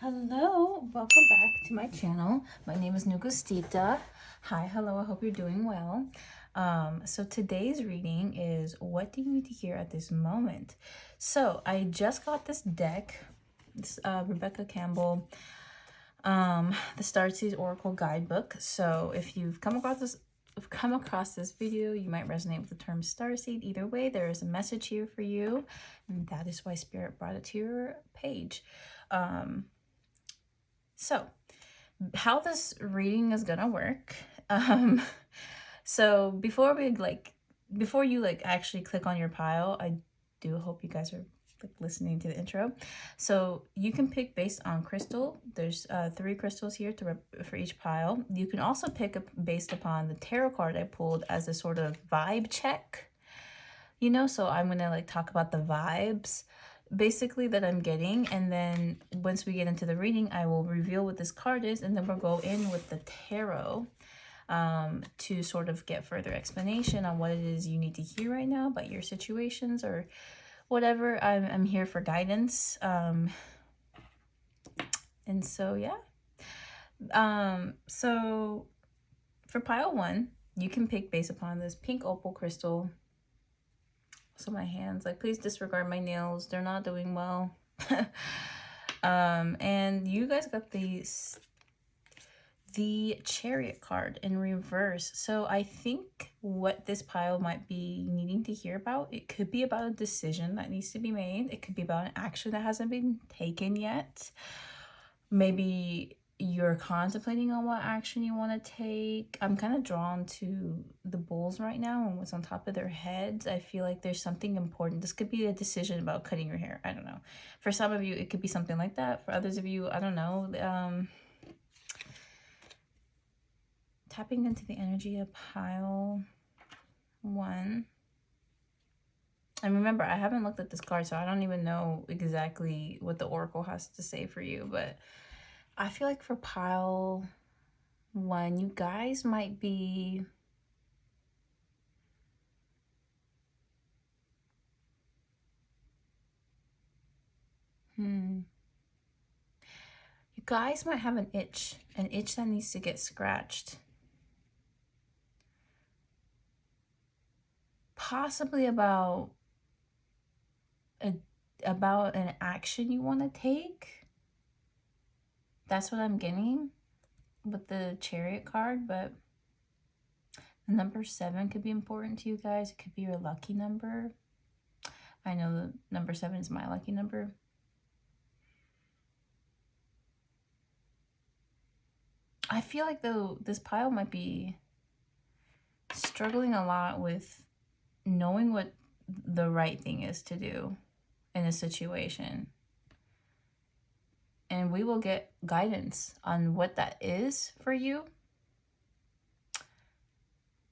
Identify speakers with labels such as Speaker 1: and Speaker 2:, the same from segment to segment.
Speaker 1: Hello, welcome back to my channel. My name is Negustita. Hi, hello, I hope you're doing well. So today's reading is what do you need to hear at this moment? So I just got this deck, this Rebecca Campbell, the Starseeds Oracle Guidebook. So if you've come across this video, you might resonate with the term starseed. Either way, there is a message here for you, and that is why Spirit brought it to your page. So how this reading is gonna work, so before you actually click on your pile, I do hope you guys are listening to the intro. So you can pick based on crystal. There's 3 crystals here for each pile. You can also pick up based upon the tarot card I pulled as a sort of vibe check, so I'm gonna talk about the vibes basically that I'm getting, and then once we get into the reading, I will reveal what this card is, and then we'll go in with the tarot to sort of get further explanation on what it is you need to hear right now about your situations or whatever. I'm here for guidance, and so yeah. So for pile 1, you can pick based upon this pink opal crystal. So my hands, please disregard my nails, they're not doing well. And you guys got the Chariot card in reverse. So I think what this pile might be needing to hear about, it could be about a decision that needs to be made. It could be about an action that hasn't been taken yet. Maybe you're contemplating on what action you want to take. I'm kind of drawn to the bulls right now and what's on top of their heads. I feel like there's something important. This could be a decision about cutting your hair. I don't know. For some of you, it could be something like that. For others of you, I don't know. Tapping into the energy of pile 1. And remember, I haven't looked at this card, so I don't even know exactly what the Oracle has to say for you, but I feel like for pile 1, you guys might be you guys might have an itch that needs to get scratched. Possibly about an action you want to take. That's what I'm getting with the Chariot card, but the number 7 could be important to you guys. It could be your lucky number. I know the number 7 is my lucky number. I feel like though this pile might be struggling a lot with knowing what the right thing is to do in a situation. And we will get guidance on what that is for you.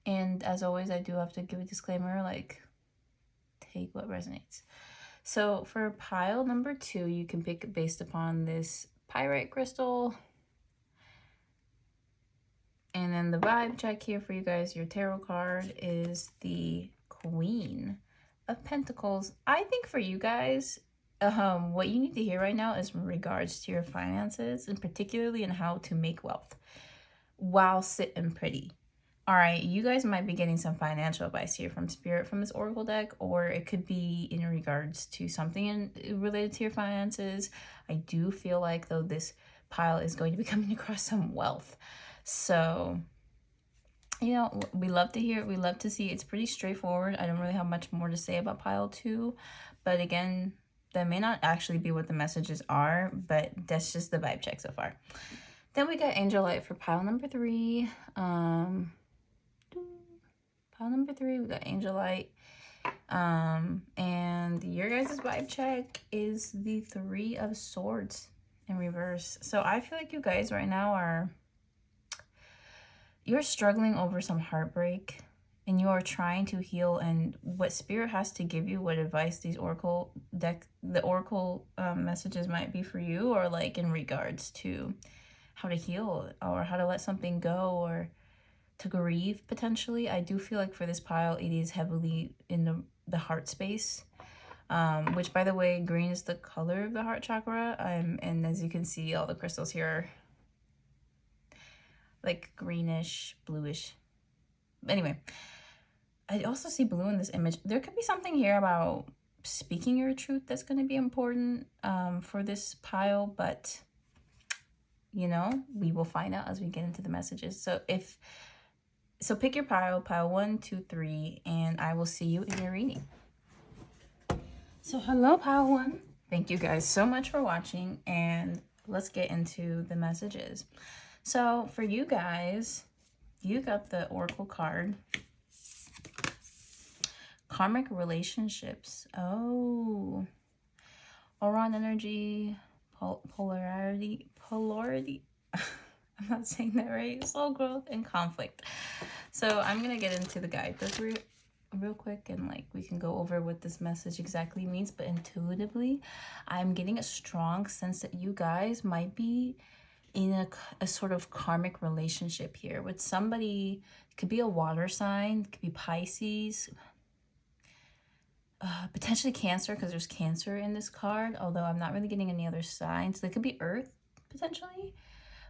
Speaker 1: And as always, I do have to give a disclaimer, take what resonates. So for pile number 2, you can pick based upon this Pyrite crystal. And then the vibe check here for you guys, your tarot card is the Queen of Pentacles. I think for you guys, what you need to hear right now is in regards to your finances, and particularly in how to make wealth while sitting pretty. All right, you guys might be getting some financial advice here from Spirit from this Oracle deck, or it could be in regards to something related to your finances. I do feel like, though, this pile is going to be coming across some wealth. So, we love to hear it. We love to see it. It's pretty straightforward. I don't really have much more to say about pile 2. But again, that may not actually be what the messages are, but that's just the vibe check so far. Then we got Angelite for pile number 3. Pile number 3, we got Angelite. And your guys' vibe check is the 3 of Swords in reverse. So I feel like you guys right now you're struggling over some heartbreak, and you are trying to heal. And what Spirit has to give you, what advice these Oracle messages might be for you, or in regards to how to heal or how to let something go or to grieve potentially. I do feel like for this pile, it is heavily in the heart space. which, by the way, green is the color of the heart chakra. And as you can see, all the crystals here are like greenish, bluish. Anyway, I also see blue in this image. There could be something here about speaking your truth that's going to be important for this pile, but you know, we will find out as we get into the messages. So pick your pile 1, 2, 3, and I will see you in your reading. So hello, pile 1. Thank you guys so much for watching, and let's get into the messages. So for you guys, you got the Oracle card. Karmic relationships. Oh. Oron energy, polarity. I'm not saying that right. Soul growth and conflict. So I'm going to get into the guidebook real quick, and like we can go over what this message exactly means. But intuitively, I'm getting a strong sense that you guys might be in a sort of karmic relationship here with somebody. It could be a water sign, it could be Pisces, potentially Cancer, because there's Cancer in this card, although I'm not really getting any other signs. They could be Earth potentially,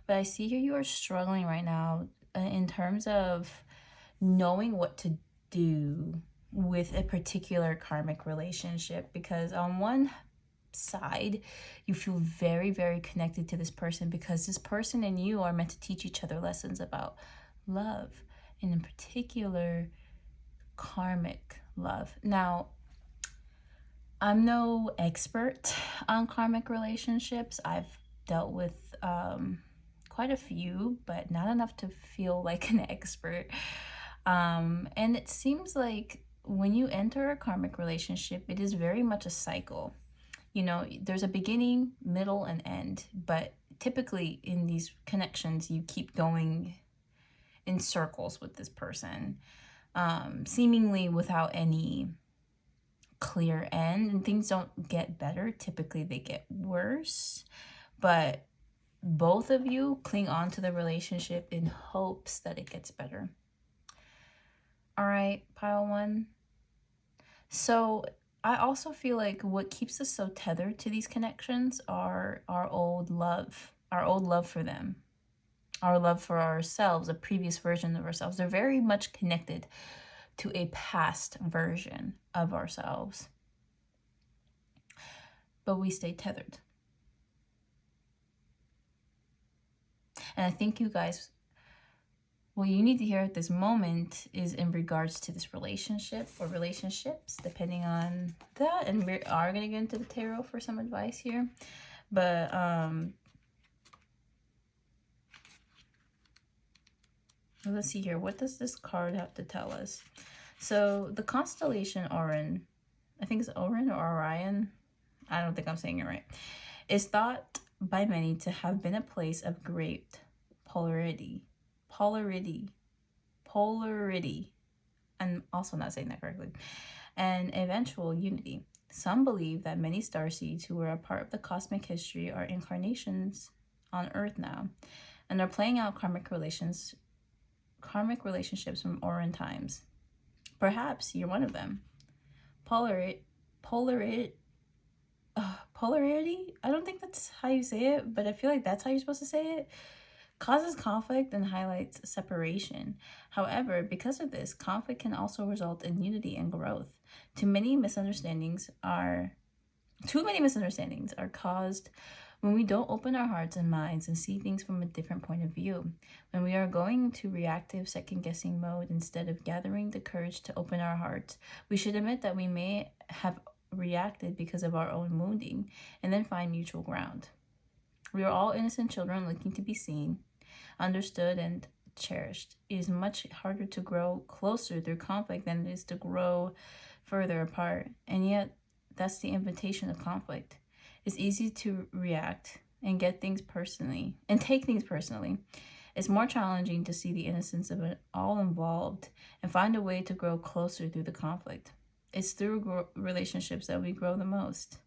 Speaker 1: but I see here you are struggling right now in terms of knowing what to do with a particular karmic relationship, because on one side you feel very, very connected to this person because this person and you are meant to teach each other lessons about love, and in particular karmic love. Now, I'm no expert on karmic relationships. I've dealt with quite a few, but not enough to feel like an expert. And it seems like when you enter a karmic relationship, it is very much a cycle. You know, there's a beginning, middle, and end, but typically in these connections, you keep going in circles with this person, seemingly without any clear end, and things don't get better. Typically they get worse, but both of you cling on to the relationship in hopes that it gets better. All right, pile 1. So I also feel like what keeps us so tethered to these connections are our old love for them, our love for ourselves, a previous version of ourselves. They're very much connected to a past version of ourselves, but we stay tethered. And I think you guys, what you need to hear at this moment is in regards to this relationship or relationships, depending on that. And we are going to get into the tarot for some advice here, but let's see here. What does this card have to tell us? So the constellation Orion, I think it's Orion or Orion, I don't think I'm saying it right, is thought by many to have been a place of great polarity. I'm also not saying that correctly. And eventual unity. Some believe that many starseeds who were a part of the cosmic history are incarnations on Earth now, and are playing out karmic relationships from Orion times. Perhaps you're one of them. Polarity? I don't think that's how you say it, but I feel like that's how you're supposed to say it. Causes conflict and highlights separation. However, because of this, conflict can also result in unity and growth. Too many misunderstandings are caused when we don't open our hearts and minds and see things from a different point of view. When we are going into reactive, second-guessing mode instead of gathering the courage to open our hearts, we should admit that we may have reacted because of our own wounding, and then find mutual ground. We are all innocent children looking to be seen, understood, and cherished. It is much harder to grow closer through conflict than it is to grow further apart, and yet that's the invitation of conflict. It's easy to react and take things personally. It's more challenging to see the innocence of it all involved and find a way to grow closer through the conflict. It's through relationships that we grow the most.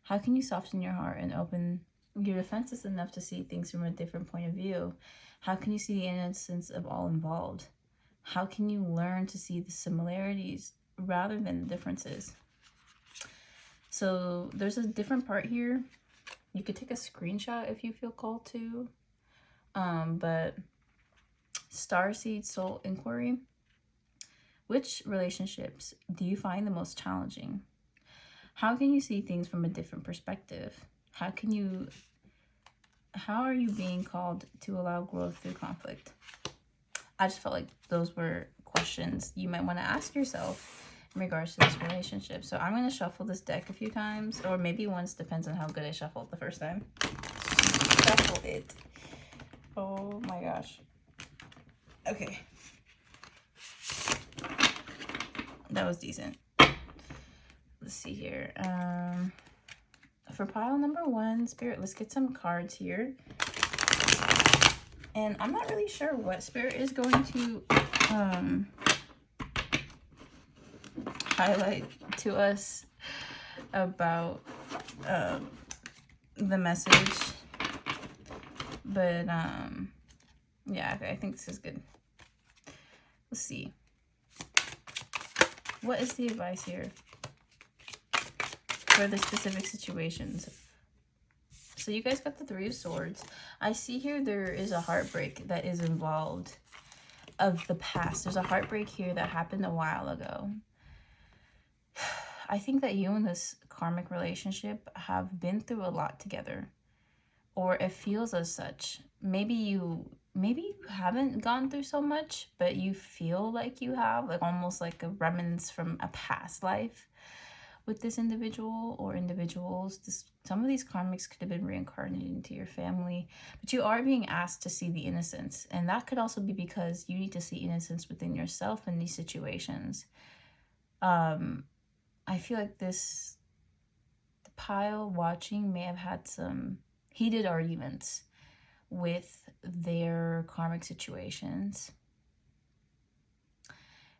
Speaker 1: How can you soften your heart and open your defenses enough to see things from a different point of view? How can you see the innocence of all involved? How can you learn to see the similarities rather than the differences? So there's a different part here. You could take a screenshot if you feel called to. But Starseed Soul Inquiry. Which relationships do you find the most challenging? How can you see things from a different perspective? How are you being called to allow growth through conflict? I just felt like those were questions you might want to ask yourself in regards to this relationship. So I'm going to shuffle this deck a few times, or maybe once, depends on how good I shuffled the first time. Shuffle it. Oh my gosh. Okay. That was decent. Let's see here. For pile number 1, Spirit, let's get some cards here. And I'm not really sure what Spirit is going to highlight to us about the message. But yeah, okay, I think this is good. Let's see. What is the advice here for the specific situations? So you guys got the 3 of Swords. I see here there is a heartbreak that is involved of the past. There's a heartbreak here that happened a while ago. I think that you and this karmic relationship have been through a lot together, or it feels as such. Maybe you haven't gone through so much, but you feel like you have, like almost like a remnants from a past life with this individual or individuals. Some of these karmics could have been reincarnated into your family, but you are being asked to see the innocence, and that could also be because you need to see innocence within yourself in these situations. I feel like the pile watching may have had some heated arguments with their karmic situations,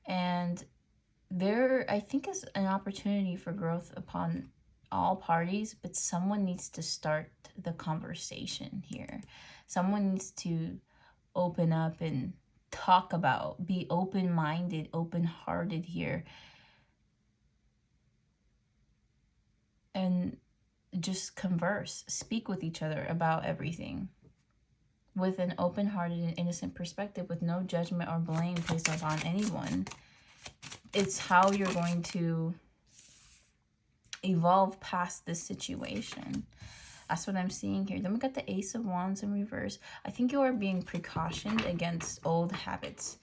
Speaker 1: and there, I think, is an opportunity for growth upon all parties, but someone needs to start the conversation here. Someone needs to open up and talk about, be open-minded, open-hearted here, and just converse, speak with each other about everything with an open-hearted and innocent perspective, with no judgment or blame placed upon anyone. It's how you're going to evolve past this situation. That's what I'm seeing here. Then we got the Ace of Wands in reverse. I think you are being precautioned against old habits.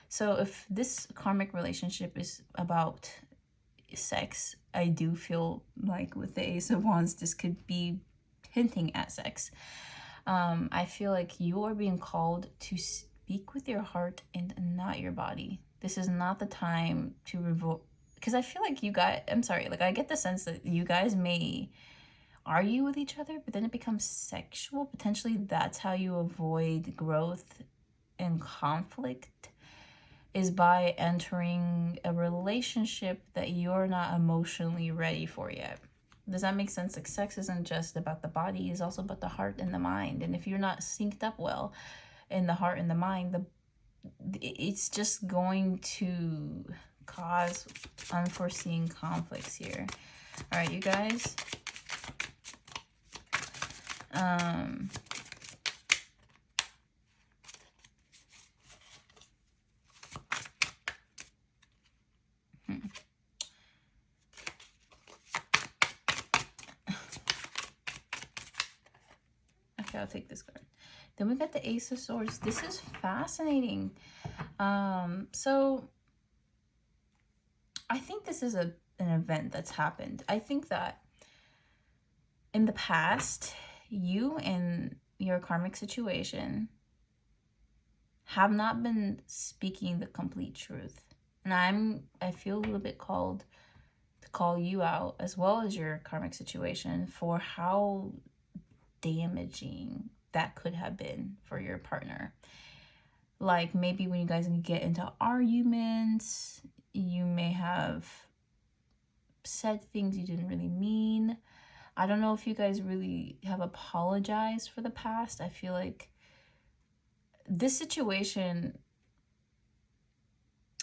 Speaker 1: So if this karmic relationship is about sex, I do feel like with the Ace of Wands, this could be hinting at sex. I feel like you are being called to speak with your heart and not your body. This is not the time to revolt, because I feel like I get the sense that you guys may argue with each other, but then it becomes sexual. Potentially that's how you avoid growth and conflict, is by entering a relationship that you're not emotionally ready for yet. Does that make sense? Like, sex isn't just about the body, it's also about the heart and the mind. And if you're not synced up well in the heart and the mind, it's just going to cause unforeseen conflicts here. All right, you guys. Okay, I'll take this card. Then we got the Ace of Swords. This is fascinating. So I think this is an event that's happened. I think that in the past, you and your karmic situation have not been speaking the complete truth. And I feel a little bit called to call you out, as well as your karmic situation, for how damaging that could have been for your partner. Like, maybe when you guys get into arguments, you may have said things you didn't really mean. I don't know if you guys really have apologized for the past. I feel like this situation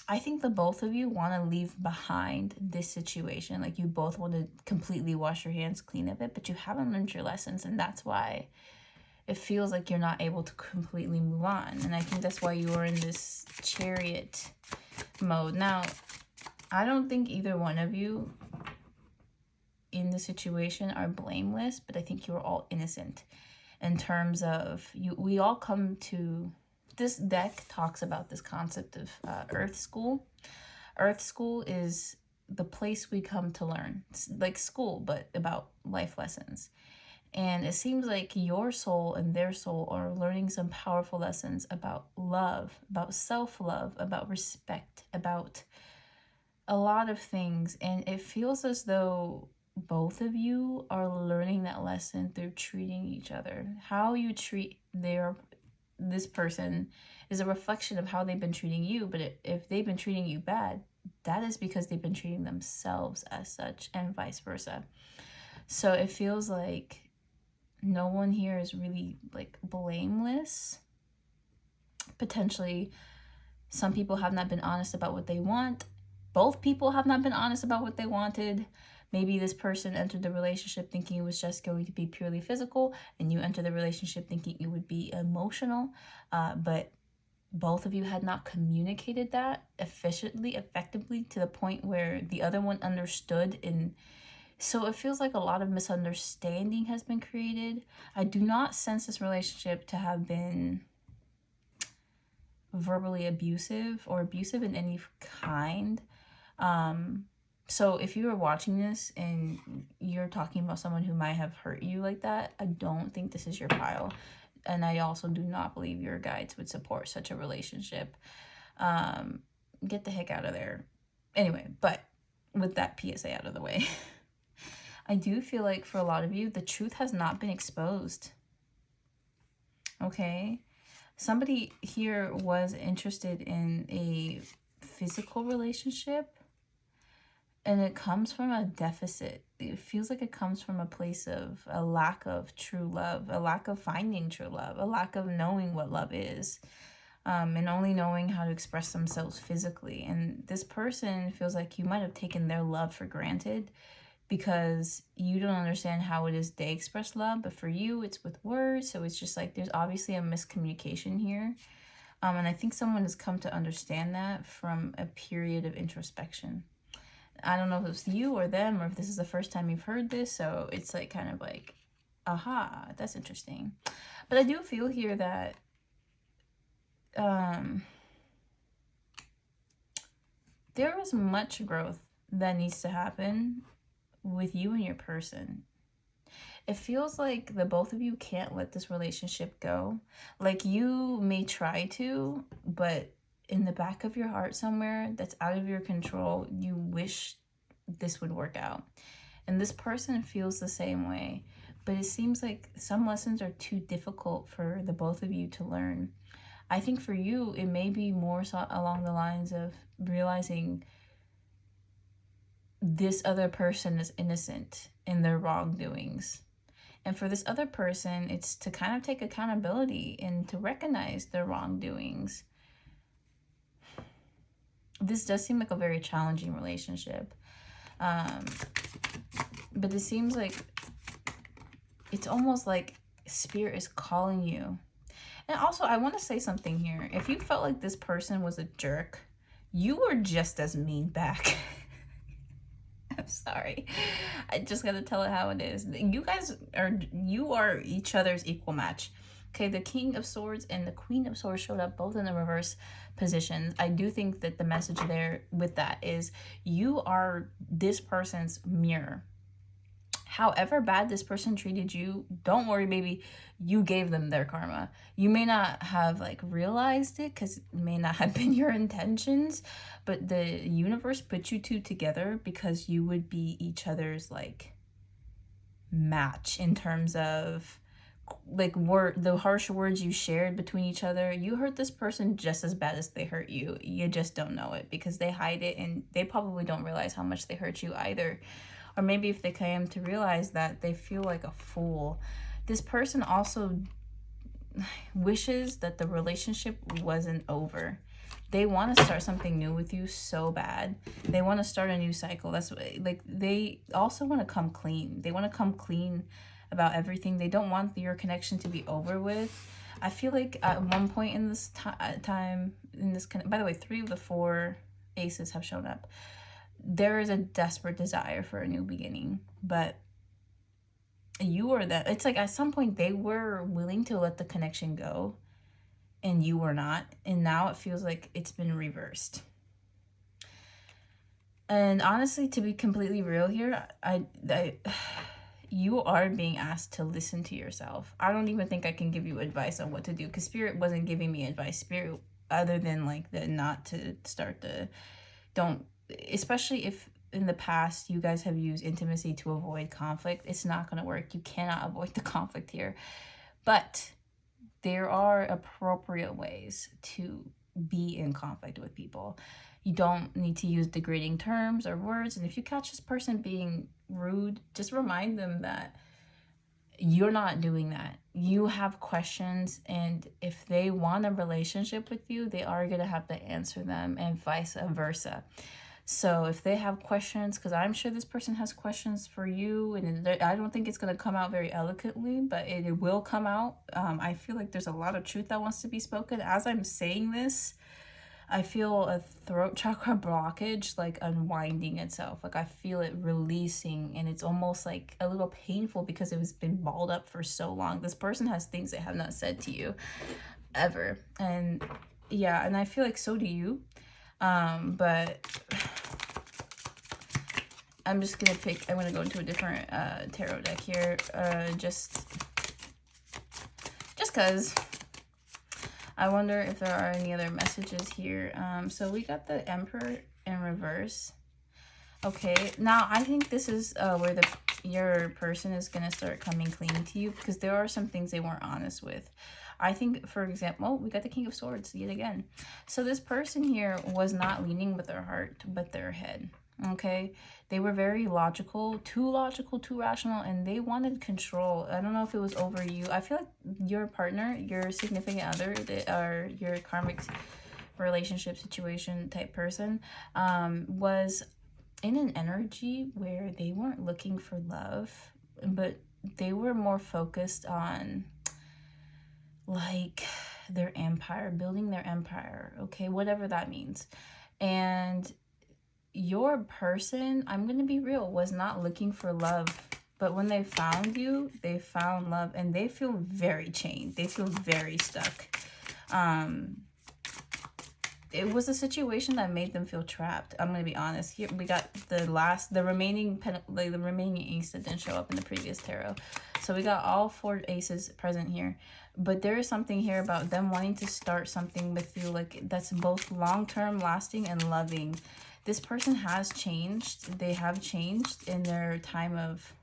Speaker 1: I think the both of you want to leave behind this situation. Like, you both want to completely wash your hands clean of it, but you haven't learned your lessons, and that's why it feels like you're not able to completely move on. And I think that's why you are in this Chariot mode. Now, I don't think either one of you in the situation are blameless, but I think you're all innocent in terms of you. We all come to this deck talks about this concept of Earth School. Earth School is the place we come to learn. It's like school, but about life lessons. And it seems like your soul and their soul are learning some powerful lessons about love, about self-love, about respect, about a lot of things. And it feels as though both of you are learning that lesson through treating each other. How you treat this person is a reflection of how they've been treating you. But if they've been treating you bad, that is because they've been treating themselves as such, and vice versa. So it feels like no one here is really like blameless. Potentially, some people have not been honest about what they want. Both people have not been honest about what they wanted. Maybe this person entered the relationship thinking it was just going to be purely physical, and you entered the relationship thinking it would be emotional. But both of you had not communicated that effectively to the point where the other one understood. And so it feels like a lot of misunderstanding has been created. I do not sense this relationship to have been verbally abusive or abusive in any kind. So if you are watching this and you're talking about someone who might have hurt you like that, I don't think this is your pile. And I also do not believe your guides would support such a relationship. Get the heck out of there. Anyway, but with that PSA out of the way, I do feel like for a lot of you, the truth has not been exposed. Okay? Somebody here was interested in a physical relationship, and it comes from a deficit. It feels like it comes from a place of a lack of true love, a lack of finding true love, a lack of knowing what love is, and only knowing how to express themselves physically. And this person feels like you might have taken their love for granted because you don't understand how it is they express love. But for you, it's with words. So it's just like there's obviously a miscommunication here. And I think someone has come to understand that from a period of introspection. I don't know if it's you or them, or if this is the first time you've heard this, so it's like kind of like, aha, that's interesting. But I do feel here that there is much growth that needs to happen with you and your person. It feels like the both of you can't let this relationship go. Like, you may try to, but in the back of your heart somewhere that's out of your control, you wish this would work out. And this person feels the same way. But it seems like some lessons are too difficult for the both of you to learn. I think for you, it may be more so along the lines of realizing this other person is innocent in their wrongdoings. And for this other person, it's to kind of take accountability and to recognize their wrongdoings. This does seem like a very challenging relationship. But it seems like it's almost like Spirit is calling you. And also, I want to say something here. If you felt like this person was a jerk, you were just as mean back. I'm sorry. I just got to tell it how it is. You are each other's equal match. Okay, the King of Swords and the Queen of Swords showed up both in the reverse positions. I do think that the message there with that is you are this person's mirror. However bad this person treated you, don't worry, baby. You gave them their karma. You may not have like realized it because it may not have been your intentions, but the universe put you two together because you would be each other's like match in terms of like the harsh words you shared between each other. You hurt this person just as bad as they hurt you. You just don't know it because they hide it, and they probably don't realize how much they hurt you either. Or maybe if they came to realize that, they feel like a fool. This person also wishes that the relationship wasn't over. they want to start something new with you so bad. They want to start a new cycle. That's what, like, they also want to come clean. They want to come clean about everything. They don't want your connection to be over with. I feel like at one point in this time, in this, by the way, 3 of the 4 aces have shown up. There is a desperate desire for a new beginning, but you were that. It's like at some point they were willing to let the connection go, and you were not, and now it feels like it's been reversed. And honestly, to be completely real here, you are being asked to listen to yourself. I don't even think I can give you advice on what to do, because Spirit wasn't giving me advice. Spirit, other than like the not to start the, don't, especially if in the past you guys have used intimacy to avoid conflict, it's not going to work. You cannot avoid the conflict here. But there are appropriate ways to be in conflict with people. You don't need to use degrading terms or words. And if you catch this person being rude, just remind them that you're not doing that. You have questions, and if they want a relationship with you, they are going to have to answer them, and vice versa. So if they have questions, because I'm sure this person has questions for you, and I don't think it's going to come out very eloquently, but it will come out. I feel like there's a lot of truth that wants to be spoken. As I'm saying this, I feel a throat chakra blockage like unwinding itself. Like I feel it releasing, and it's almost like a little painful because it was been balled up for so long. This person has things they have not said to you ever. And yeah, and I feel like so do you. But I'm just gonna I'm gonna go into a different tarot deck here, just cause I wonder if there are any other messages here. So we got the Emperor in reverse. Okay, now I think this is where your person is gonna start coming clean to you, because there are some things they weren't honest with. I think, for example, we got the King of Swords yet again. So this person here was not leaning with their heart, but their head. Okay, they were very logical, too rational, and they wanted control. I don't know if it was over you. I feel like your partner, your significant other, or your karmic relationship situation type person, was in an energy where they weren't looking for love, but they were more focused on like their empire, building their empire, okay, whatever that means. And your person, I'm gonna be real, was not looking for love, but when they found you, they found love, and they feel very chained. They feel very stuck. It was a situation that made them feel trapped. I'm gonna be honest. Here we got the remaining ace that didn't show up in the previous tarot. So we got all 4 aces present here. But there is something here about them wanting to start something with you, like that's both long-term, lasting, and loving. This person has changed. They have changed in their time of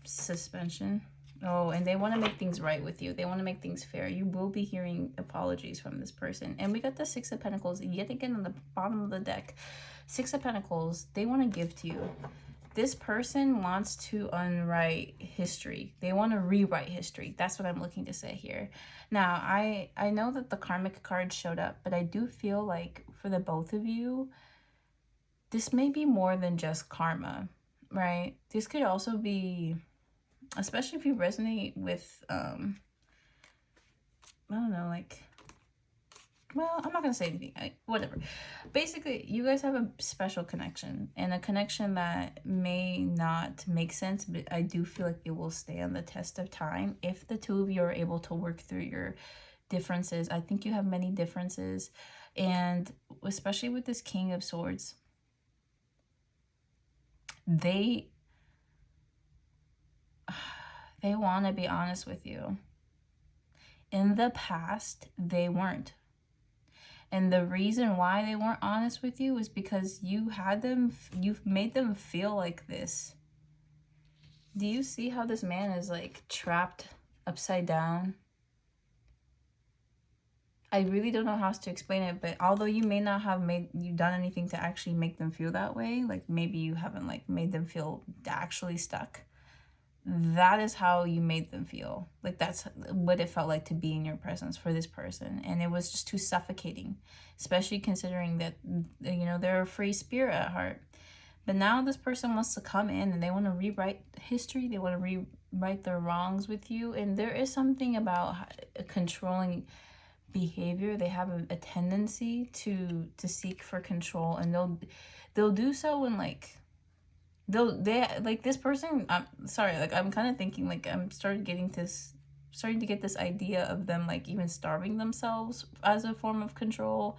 Speaker 1: suspension. Oh, and they want to make things right with you. They want to make things fair. You will be hearing apologies from this person. And we got the 6 of Pentacles yet again on the bottom of the deck. 6 of Pentacles, they want to give to you. This person wants to unwrite history. They want to rewrite history. That's what I'm looking to say here. Now, I know that the karmic card showed up, but I do feel like for the both of you, this may be more than just karma, right? This could also be, especially if you resonate with, I don't know, like, well, I'm not going to say anything, whatever. Basically, you guys have a special connection, and a connection that may not make sense, but I do feel like it will stand the test of time if the two of you are able to work through your differences. I think you have many differences, and especially with this King of Swords, they want to be honest with you. In the past, they weren't. And the reason why they weren't honest with you is because you've made them feel like this. Do you see how this man is like trapped upside down? I really don't know how else to explain it, but although you may not have done anything to actually make them feel that way, like maybe you haven't like made them feel actually stuck, that is how you made them feel. Like, that's what it felt like to be in your presence for this person. And it was just too suffocating, especially considering that, you know, they're a free spirit at heart. But now this person wants to come in and they want to rewrite history. They want to rewrite their wrongs with you. And there is something about controlling behavior. They have a tendency to seek for control, and they'll do so when, like, they like, this person, I'm sorry, like, I'm kind of thinking, like, I'm starting to get this idea of them, like, even starving themselves as a form of control.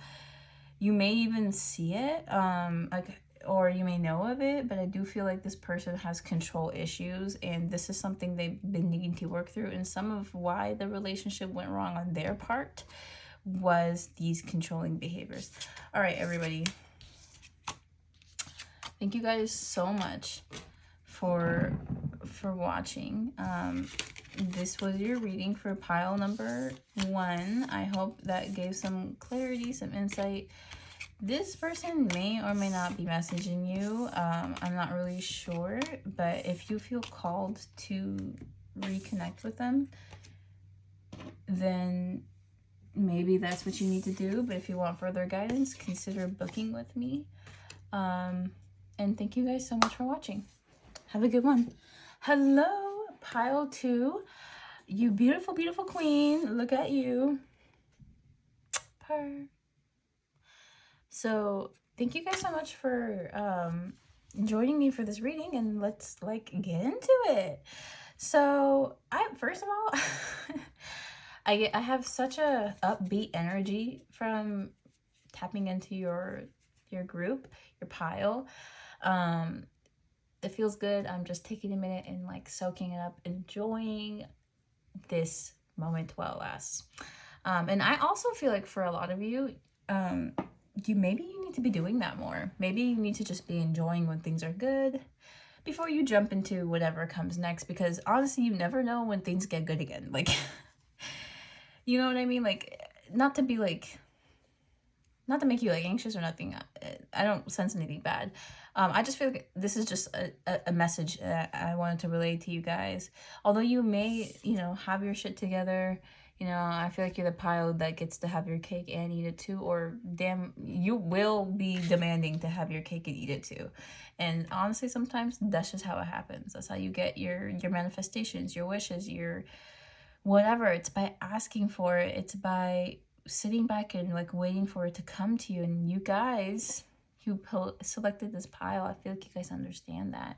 Speaker 1: You may even see it, like, or you may know of it, but I do feel like this person has control issues, and this is something they've been needing to work through. And some of why the relationship went wrong on their part was these controlling behaviors. All right, everybody. Thank you guys so much for watching. This was your reading for pile number 1. I hope that gave some clarity, some insight. This person may or may not be messaging you. I'm not really sure, but if you feel called to reconnect with them, then maybe that's what you need to do. But if you want further guidance, consider booking with me. And thank you guys so much for watching. Have a good one. Hello, pile 2. You beautiful, beautiful queen. Look at you. Purr. So thank you guys so much for joining me for this reading, and let's, like, get into it. So first of all, I have such a upbeat energy from tapping into your group, your pile. It feels good. I'm just taking a minute and, like, soaking it up, enjoying this moment while it lasts. And I also feel like for a lot of you, maybe you need to be doing that more. Maybe you need to just be enjoying when things are good before you jump into whatever comes next, because honestly, you never know when things get good again. Like, you know what I mean? Like, not to make you, like, anxious or nothing. I don't sense anything bad. I just feel like this is just a message that I wanted to relay to you guys. Although you may, you know, have your shit together, you know, I feel like you're the pile that gets to have your cake and eat it too, or damn, you will be demanding to have your cake and eat it too. And honestly, sometimes that's just how it happens. That's how you get your manifestations, your wishes, your whatever. It's by asking for it. It's by sitting back and, like, waiting for it to come to you. And you guys who selected this pile, I feel like you guys understand that,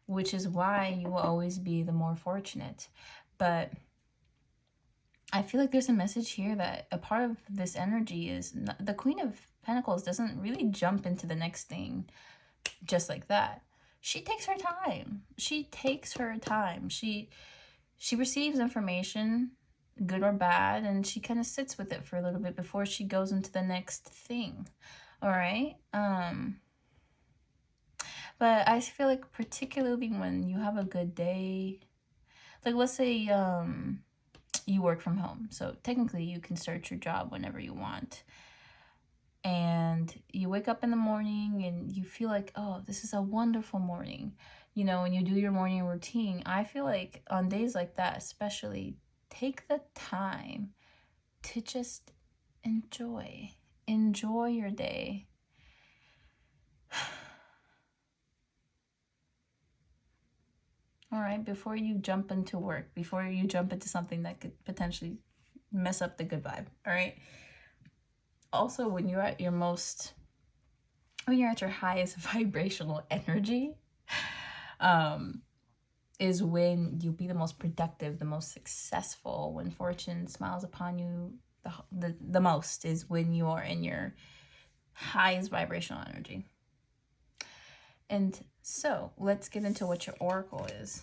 Speaker 1: which is why you will always be the more fortunate. But I feel like there's a message here that a part of this energy is the Queen of Pentacles doesn't really jump into the next thing just like that. She takes her time. She receives information, good or bad, and she kind of sits with it for a little bit before she goes into the next thing. All right. But I feel like, particularly when you have a good day, like, let's say you work from home, so technically you can start your job whenever you want, and you wake up in the morning and you feel like, oh, this is a wonderful morning, you know, and you do your morning routine. I feel like on days like that especially, take the time to just enjoy your day. All right, before you jump into work, before you jump into something that could potentially mess up the good vibe. All right. Also, when you're at your highest vibrational energy, is when you'll be the most productive, the most successful. When fortune smiles upon you the most is when you are in your highest vibrational energy. And so let's get into what your oracle is.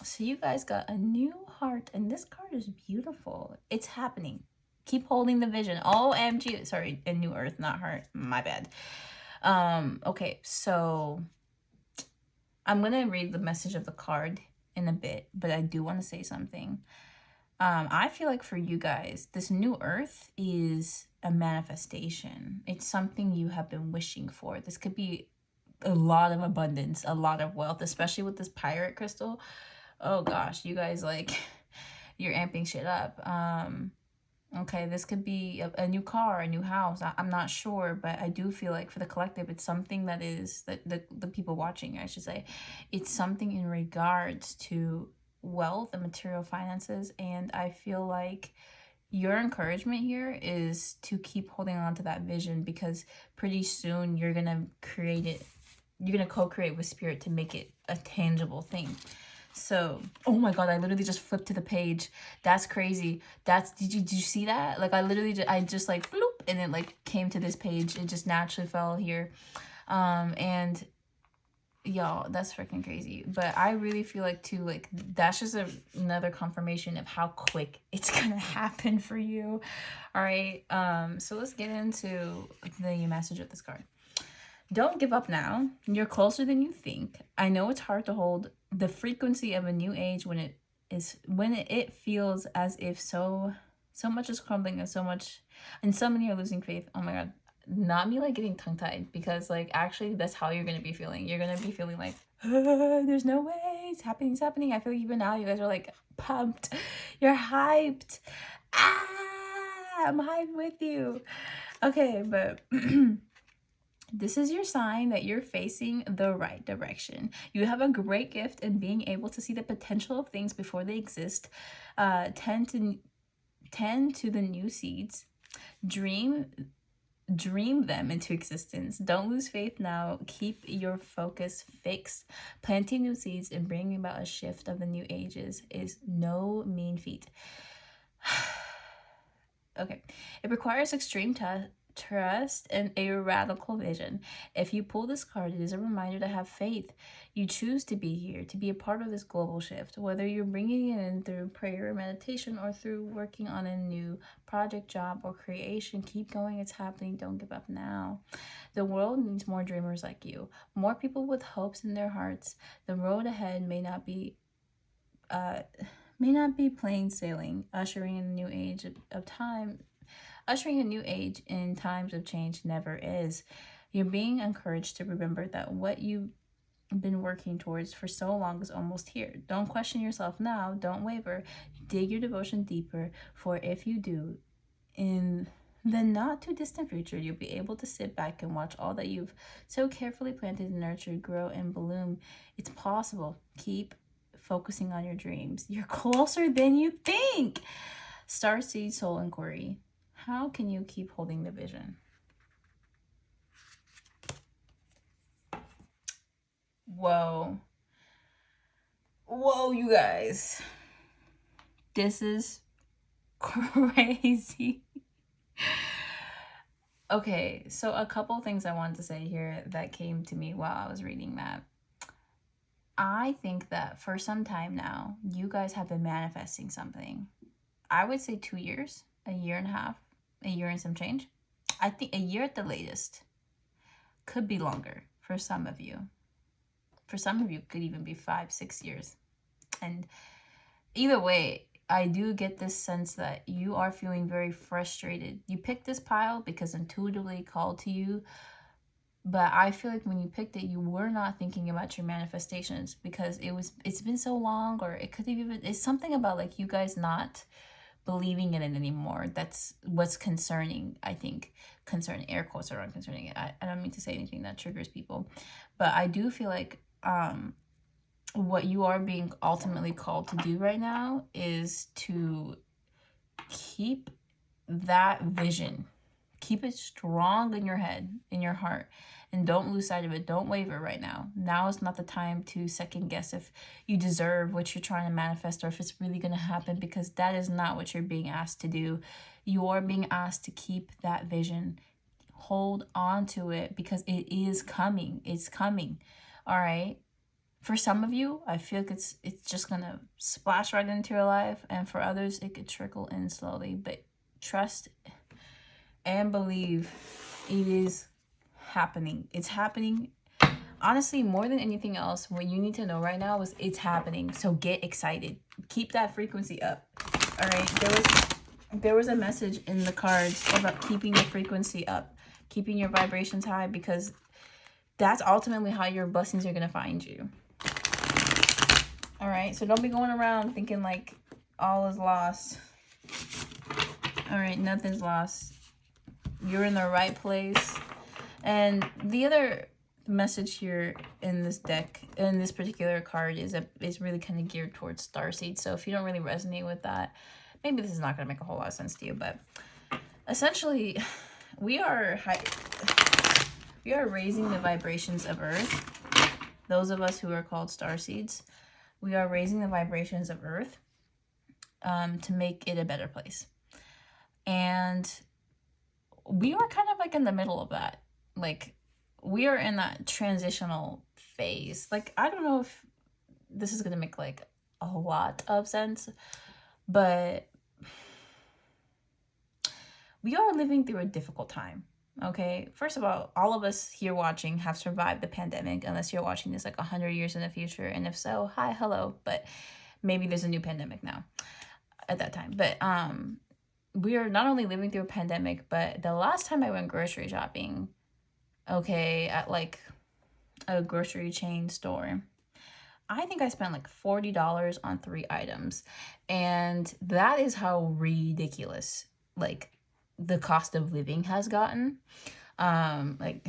Speaker 1: So you guys got a new heart, and this card is beautiful. It's happening. Keep holding the vision. OMG. Sorry, a new earth, not heart. My bad. Okay, so I'm going to read the message of the card in a bit, but I do want to say something. I feel like for you guys, this new earth is a manifestation. It's something you have been wishing for. This could be a lot of abundance, a lot of wealth, especially with this Pyrite crystal. oh gosh, you guys, like, you're amping shit up. Okay, this could be a new car, a new house. I'm not sure, but I do feel like for the collective, it's something that is, that the people watching, I should say, it's something in regards to wealth and material finances. And I feel like your encouragement here is to keep holding on to that vision, because pretty soon you're going to create it. You're going to co-create with spirit to make it a tangible thing. So, oh my god, I literally just flipped to the page. That's crazy. Did you see that? Like, I just like bloop, and it like came to this page. It just naturally fell here. And y'all, that's freaking crazy. But I really feel like too, like, that's just another confirmation of how quick it's gonna happen for you. All right. So let's get into the message of this card. Don't give up now. You're closer than you think. I know it's hard to hold the frequency of a new age when it feels as if so much is crumbling and so many are losing faith. Oh my god. Not me like getting tongue-tied, because like actually that's how you're gonna be feeling. You're gonna be feeling like, there's no way, it's happening. I feel like even now you guys are like pumped. You're hyped. I'm hyped with you. Okay, but this is your sign that you're facing the right direction. You have a great gift in being able to see the potential of things before they exist. Tend to the new seeds. Dream them into existence. Don't lose faith now. Keep your focus fixed. Planting new seeds and bringing about a shift of the new ages is no mean feat. Okay. It requires extreme trust and a radical vision. If you pull this card, it is a reminder to have faith. You choose to be here, to be a part of this global shift, whether you're bringing it in through prayer or meditation or through working on a new project, job, or creation. Keep going. It's happening. Don't give up now. The world needs more dreamers like you, more people with hopes in their hearts. The road ahead may not be plain sailing, ushering in a new age of time. Ushering a new age in times of change never is. You're being encouraged to remember that what you've been working towards for so long is almost here. Don't question yourself now. Don't waver. Dig your devotion deeper, for if you do, in the not too distant future, you'll be able to sit back and watch all that you've so carefully planted and nurtured grow and bloom. It's possible. Keep focusing on your dreams. You're closer than you think. Starseed Soul Inquiry. How can you keep holding the vision? Whoa. Whoa, you guys. This is crazy. Okay, so a couple things I wanted to say here that came to me while I was reading that. I think that for some time now, you guys have been manifesting something. I would say 2 years, a year and a half. A year and some change. I think a year at the latest. Could be longer for some of you. For some of you, it could even be 5-6 years. And either way, I do get this sense that you are feeling very frustrated. You picked this pile because intuitively called to you. But I feel like when you picked it, you were not thinking about your manifestations, because it's been so long, or it could even, it's something about like you guys not believing in it anymore. That's what's concerning, I think. Concerning, air quotes around concerning it. I don't mean to say anything that triggers people, but I do feel like what you are being ultimately called to do right now is to keep that vision. Keep it strong in your head, in your heart, and don't lose sight of it. Don't waver right now. Now is not the time to second guess if you deserve what you're trying to manifest or if it's really going to happen, because that is not what you're being asked to do. You are being asked to keep that vision. Hold on to it, because it is coming. It's coming. All right. For some of you, I feel like it's just going to splash right into your life. And for others, it could trickle in slowly. But trust and believe it is happening. It's happening. Honestly, more than anything else, what you need to know right now is it's happening. So get excited. Keep that frequency up. All right. There was a message in the cards about keeping your frequency up, keeping your vibrations high, because that's ultimately how your blessings are going to find you. All right. right? So don't be going around thinking like all is lost. All right, nothing's lost. You're in the right place. And the other message here in this deck, in this particular card, is really kind of geared towards starseed. So if you don't really resonate with that, maybe this is not going to make a whole lot of sense to you. But essentially, we are raising the vibrations of Earth. Those of us who are called starseeds, we are raising the vibrations of Earth to make it a better place. And we are kind of like in the middle of that. Like, we are in that transitional phase. Like, I don't know if this is going to make like a lot of sense, but we are living through a difficult time. Okay, first of all of us here watching have survived the pandemic, unless you're watching this like 100 years in the future. And if so, hi, hello. But maybe there's a new pandemic now at that time. But we are not only living through a pandemic, but the last time I went grocery shopping, okay, at like a grocery chain store, I think I spent like $40 on 3 items. And that is how ridiculous like the cost of living has gotten. Like,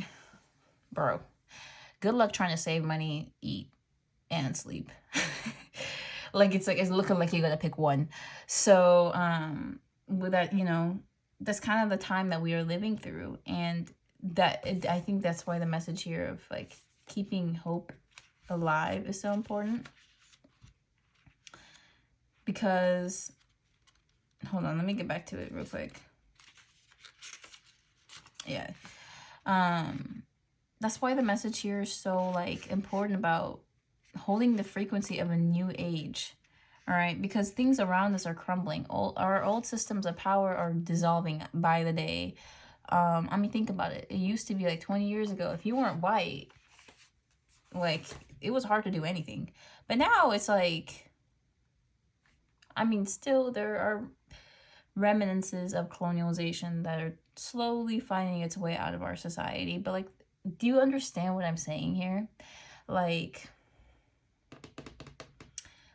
Speaker 1: bro, good luck trying to save money, eat, and sleep. Like, it's looking like you gotta pick one. So with that, you know, that's kind of the time that we are living through. And I think that's why the message here of like keeping hope alive is so important. Because, hold on, let me get back to it real quick. Yeah. That's why the message here is so like important about holding the frequency of a new age. All right, because things around us are crumbling. Our old systems of power are dissolving by the day. I mean, think about it. It used to be like 20 years ago, if you weren't white, like, it was hard to do anything. But now it's like, I mean, still there are reminiscences of colonialization that are slowly finding its way out of our society. But like, do you understand what I'm saying here? Like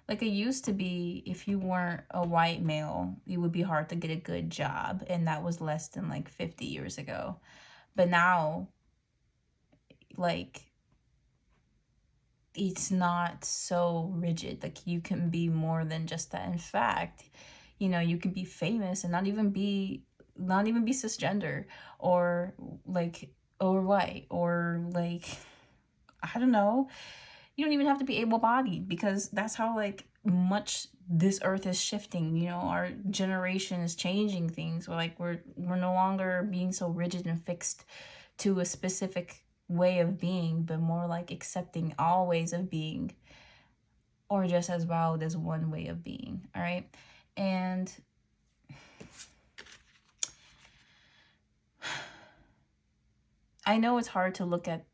Speaker 1: it used to be, if you weren't a white male, it would be hard to get a good job. And that was less than like 50 years ago. But now, like, it's not so rigid. Like, you can be more than just that. In fact, you know, you could be famous and not even be cisgender, or like, or white, or like, I don't know. You don't even have to be able-bodied, because that's how like much this earth is shifting. You know, our generation is changing things. We're no longer being so rigid and fixed to a specific way of being, but more like accepting all ways of being, or just as wild as one way of being. All right. And I know it's hard to look at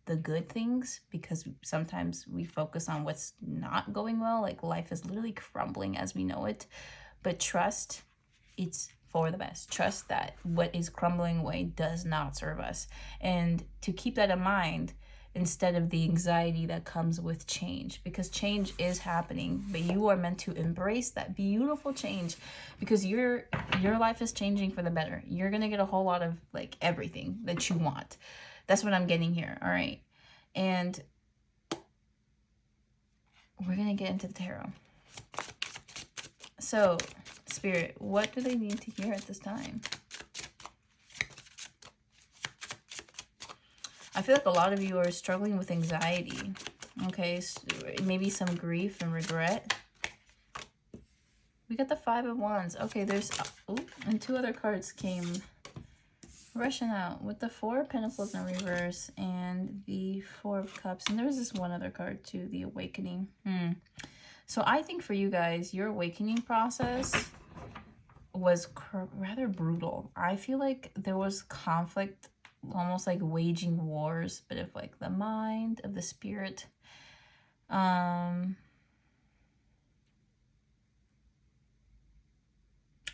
Speaker 1: the good things, because sometimes we focus on what's not going well. Like, life is literally crumbling as we know it. But trust, it's for the best. Trust that what is crumbling away does not serve us. And to keep that in mind, instead of the anxiety that comes with change, because change is happening, but you are meant to embrace that beautiful change, because your life is changing for the better. You're gonna get a whole lot of like everything that you want. That's what I'm getting here. All right. And we're gonna get into the tarot. So, Spirit, what do they need to hear at this time? I feel like a lot of you are struggling with anxiety. Okay, so maybe some grief and regret. We got the 5 of Wands. Okay, there's, and 2 other cards came rushing out with the 4 of Pentacles in reverse and the 4 of Cups. And there's this one other card too, the Awakening. So I think for you guys, your awakening process was rather brutal. I feel like there was conflict, almost like waging wars, but of like the mind, of the spirit. And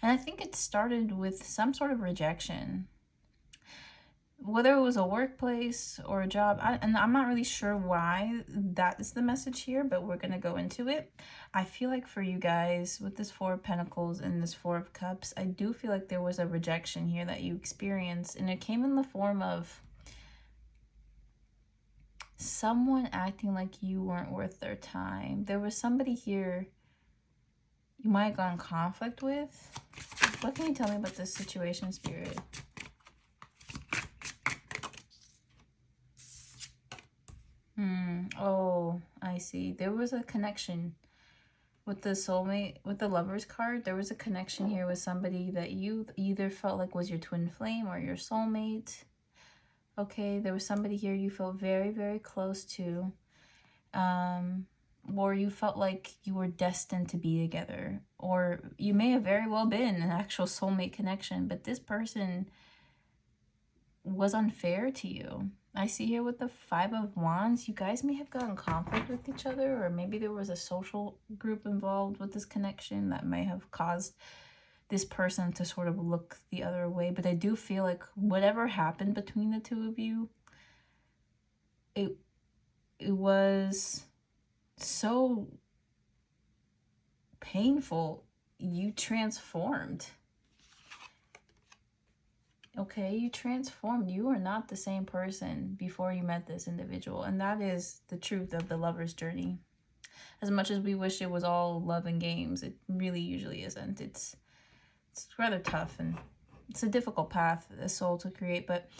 Speaker 1: I think it started with some sort of rejection. whether it was a workplace or a job, and I'm not really sure why that is the message here, but we're going to go into it. I feel like for you guys, with this Four of Pentacles and this Four of Cups, I do feel like there was a rejection here that you experienced, and it came in the form of someone acting like you weren't worth their time. There was somebody here you might have gotten conflict with. What can you tell me about this situation, Spirit? Oh, I see. There was a connection with the soulmate, with the Lover's card. There was a connection here with somebody that you either felt like was your twin flame or your soulmate. Okay, there was somebody here you felt very, very close to. Or you felt like you were destined to be together. Or you may have very well been an actual soulmate connection, but this person was unfair to you. I see here with the Five of Wands, you guys may have gotten conflict with each other, or maybe there was a social group involved with this connection that may have caused this person to sort of look the other way. But I do feel like whatever happened between the two of you, it was so painful. You transformed. Okay, you transformed. You are not the same person before you met this individual. And that is the truth of the lover's journey. As much as we wish it was all love and games, it really usually isn't. It's rather tough, and it's a difficult path, a soul to create, but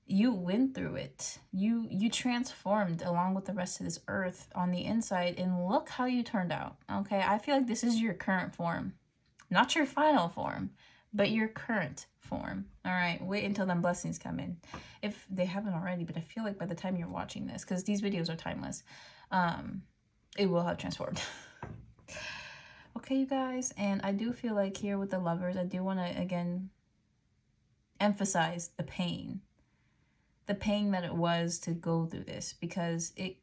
Speaker 1: you went through it. You transformed along with the rest of this earth on the inside, and look how you turned out. Okay, I feel like this is your current form. Not your final form, but your current form. All right, wait until them blessings come in, if they haven't already. But I feel like by the time you're watching this, because these videos are timeless, it will have transformed. Okay, you guys, and I do feel like here with the Lovers, I do want to again emphasize the pain that it was to go through this, because it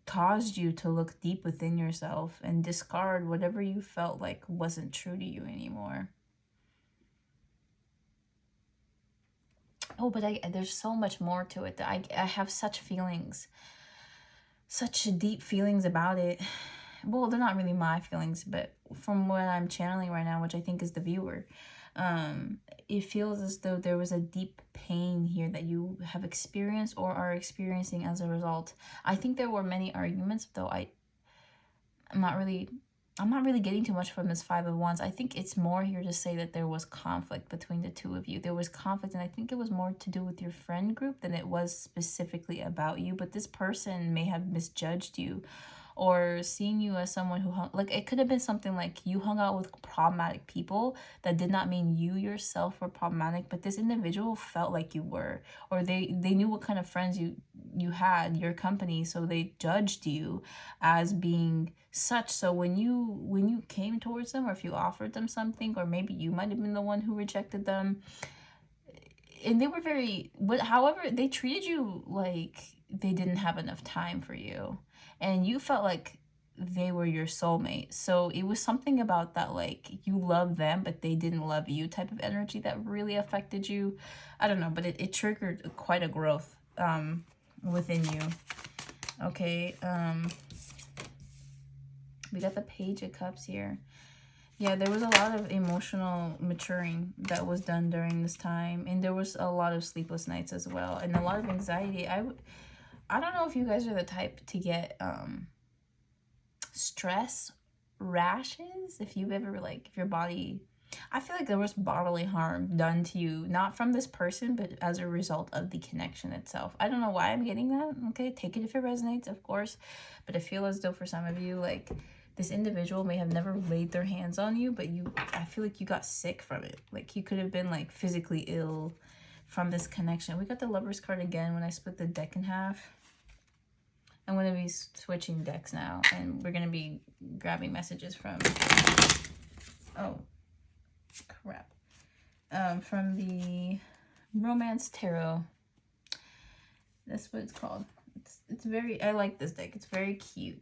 Speaker 1: caused you to look deep within yourself and discard whatever you felt like wasn't true to you anymore. Oh, but there's so much more to it. That I have such feelings, such deep feelings about it. Well, they're not really my feelings, but from what I'm channeling right now, which I think is the viewer, it feels as though there was a deep pain here that you have experienced or are experiencing as a result. I think there were many arguments, though I'm not really getting too much from this Five of Wands. I think it's more here to say that there was conflict between the two of you. There was conflict, and I think it was more to do with your friend group than it was specifically about you. But this person may have misjudged you, or seeing you as someone who like, it could have been something like you hung out with problematic people. That did not mean you yourself were problematic, but this individual felt like you were, or they knew what kind of friends you had, your company, so they judged you as being such. So when you came towards them, or if you offered them something, or maybe you might have been the one who rejected them, and they were however, they treated you like they didn't have enough time for you, and you felt like they were your soulmate. So it was something about that, like, you love them but they didn't love you type of energy that really affected you. I don't know, but it triggered quite a growth within you. Okay, we got the Page of Cups here. Yeah, there was a lot of emotional maturing that was done during this time, and there was a lot of sleepless nights as well, and a lot of anxiety. I don't know if you guys are the type to get stress rashes, if you've ever, like, if your body, I feel like there was bodily harm done to you, not from this person, but as a result of the connection itself. I don't know why I'm getting that. Okay, take it if it resonates, of course, but I feel as though for some of you, like, this individual may have never laid their hands on you, but I feel like you got sick from it. Like, you could have been, like, physically ill from this connection. We got the Lover's card again when I split the deck in half. I'm going to be switching decks now, and we're going to be grabbing messages from, oh, crap, from the Romance Tarot. That's what it's called. It's very, I like this deck. It's very cute.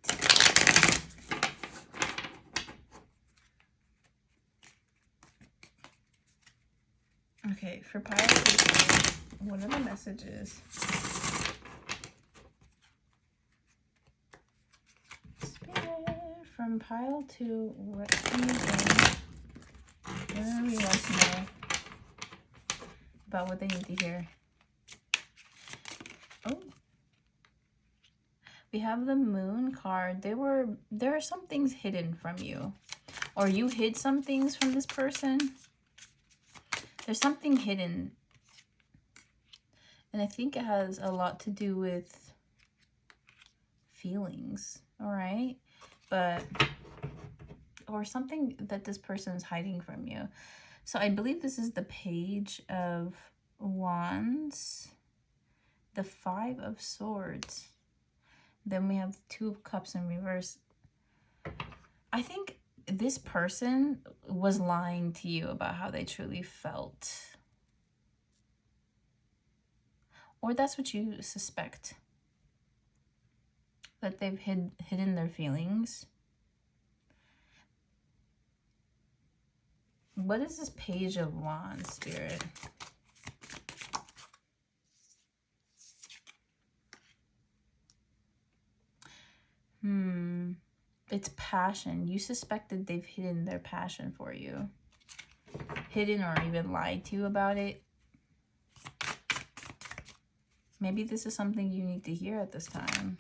Speaker 1: Okay, for Pile 2, what are the messages? Spirit, from Pile 2, what can you gain? What do we want to know about what they need to hear? Oh. We have the Moon card. There are some things hidden from you. Or you hid some things from this person. There's something hidden. And I think it has a lot to do with feelings. Alright? Or something that this person's hiding from you. So I believe this is the Page of Wands. The 5 of Swords. Then we have 2 of Cups in reverse. I think this person was lying to you about how they truly felt. Or that's what you suspect. That they've hidden their feelings. What is this Page of Wands, Spirit? It's passion. You suspected they've hidden their passion for you. Hidden or even lied to you about it. Maybe this is something you need to hear at this time.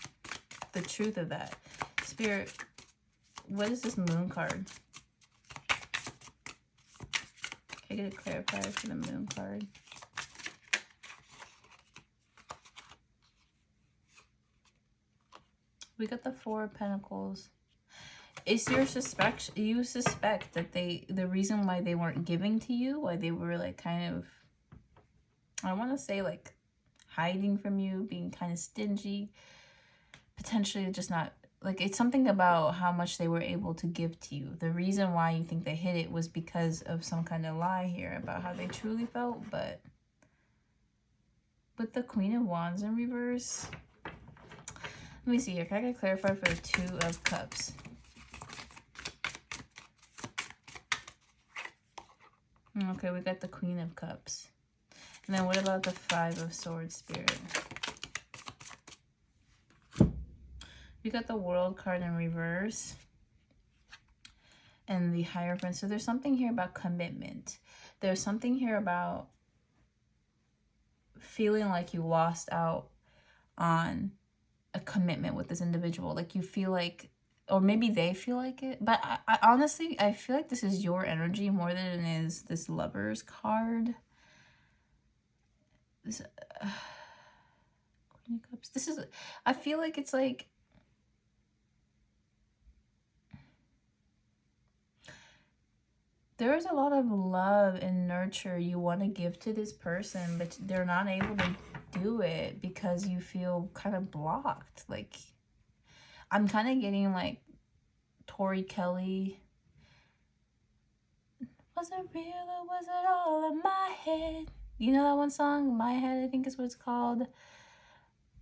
Speaker 1: The truth of that. Spirit, what is this Moon card? Can I get a clarifier for the Moon card? We got the 4 of Pentacles. Is you suspect that the reason why they weren't giving to you, why they were like kind of, I want to say like hiding from you, being kind of stingy, potentially just not, like it's something about how much they were able to give to you. The reason why you think they hid it was because of some kind of lie here about how they truly felt. But with the Queen of Wands in reverse, let me see here. Can I get clarified for the 2 of Cups? Okay, we got the Queen of Cups. And then what about the 5 of Swords, Spirit? We got the World card in reverse. And the Hierophant. So there's something here about commitment. There's something here about feeling like you lost out on a commitment with this individual. Like you feel like, or maybe they feel like it. But I honestly, I feel like this is your energy more than it is this Lovers card. This Queen of Cups. This is, I feel like it's like, there is a lot of love and nurture you want to give to this person, but they're not able to do it because you feel kind of blocked. Like, I'm kind of getting like Tori Kelly. Was it real or was it all in my head? You know that one song? My Head, I think is what it's called.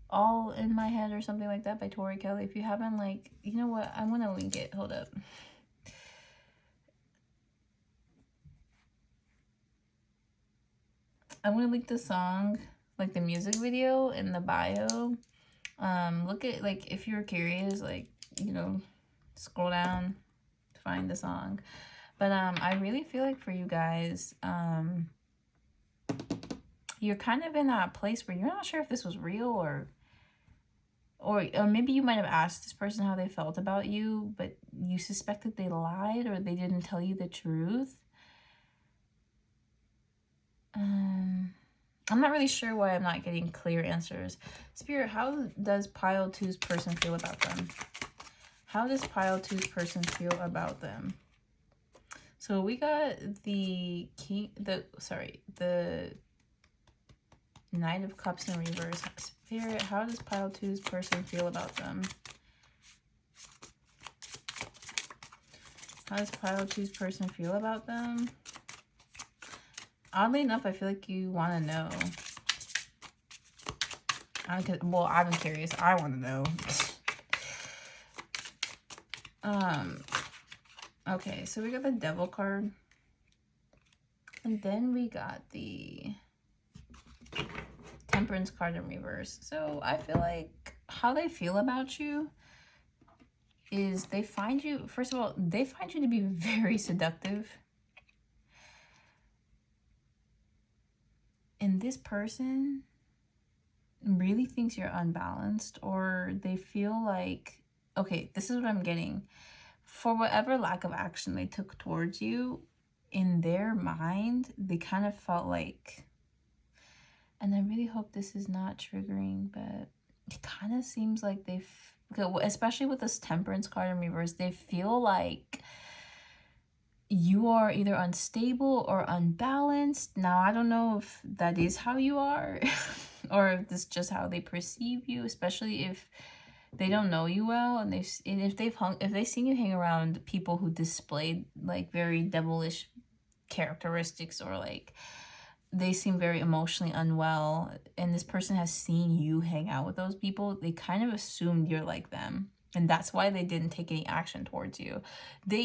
Speaker 1: All in My Head or something like that by Tori Kelly. If you haven't, like, you know what? I'm going to link it. Hold up. I'm going to link the song, like the music video in the bio. Look at, like, if you're curious, like, you know, scroll down to find the song. But I really feel like for you guys, you're kind of in that place where you're not sure if this was real or maybe you might have asked this person how they felt about you, but you suspected they lied or they didn't tell you the truth. I'm not really sure why I'm not getting clear answers. Spirit, how does Pile 2's person feel about them? How does Pile 2's person feel about them? So we got the Knight of Cups in reverse. Spirit, how does Pile 2's person feel about them? How does Pile 2's person feel about them? Oddly enough, I feel like you want to know. I'm curious. I want to know. Okay, so we got the Devil card. And then we got the Temperance card in reverse. So I feel like how they feel about you is they find you, first of all, they find you to be very seductive. And this person really thinks you're unbalanced, or they feel like, okay, this is what I'm getting. For whatever lack of action they took towards you, in their mind, they kind of felt like, and I really hope this is not triggering, but it kind of seems like especially with this Temperance card in reverse, they feel like you are either unstable or unbalanced. Now, I don't know if that is how you are or if this is just how they perceive you, especially if they don't know you well, and if they've seen you hang around people who displayed like very devilish characteristics, or like they seem very emotionally unwell, and this person has seen you hang out with those people, they kind of assumed you're like them. And that's why they didn't take any action towards you.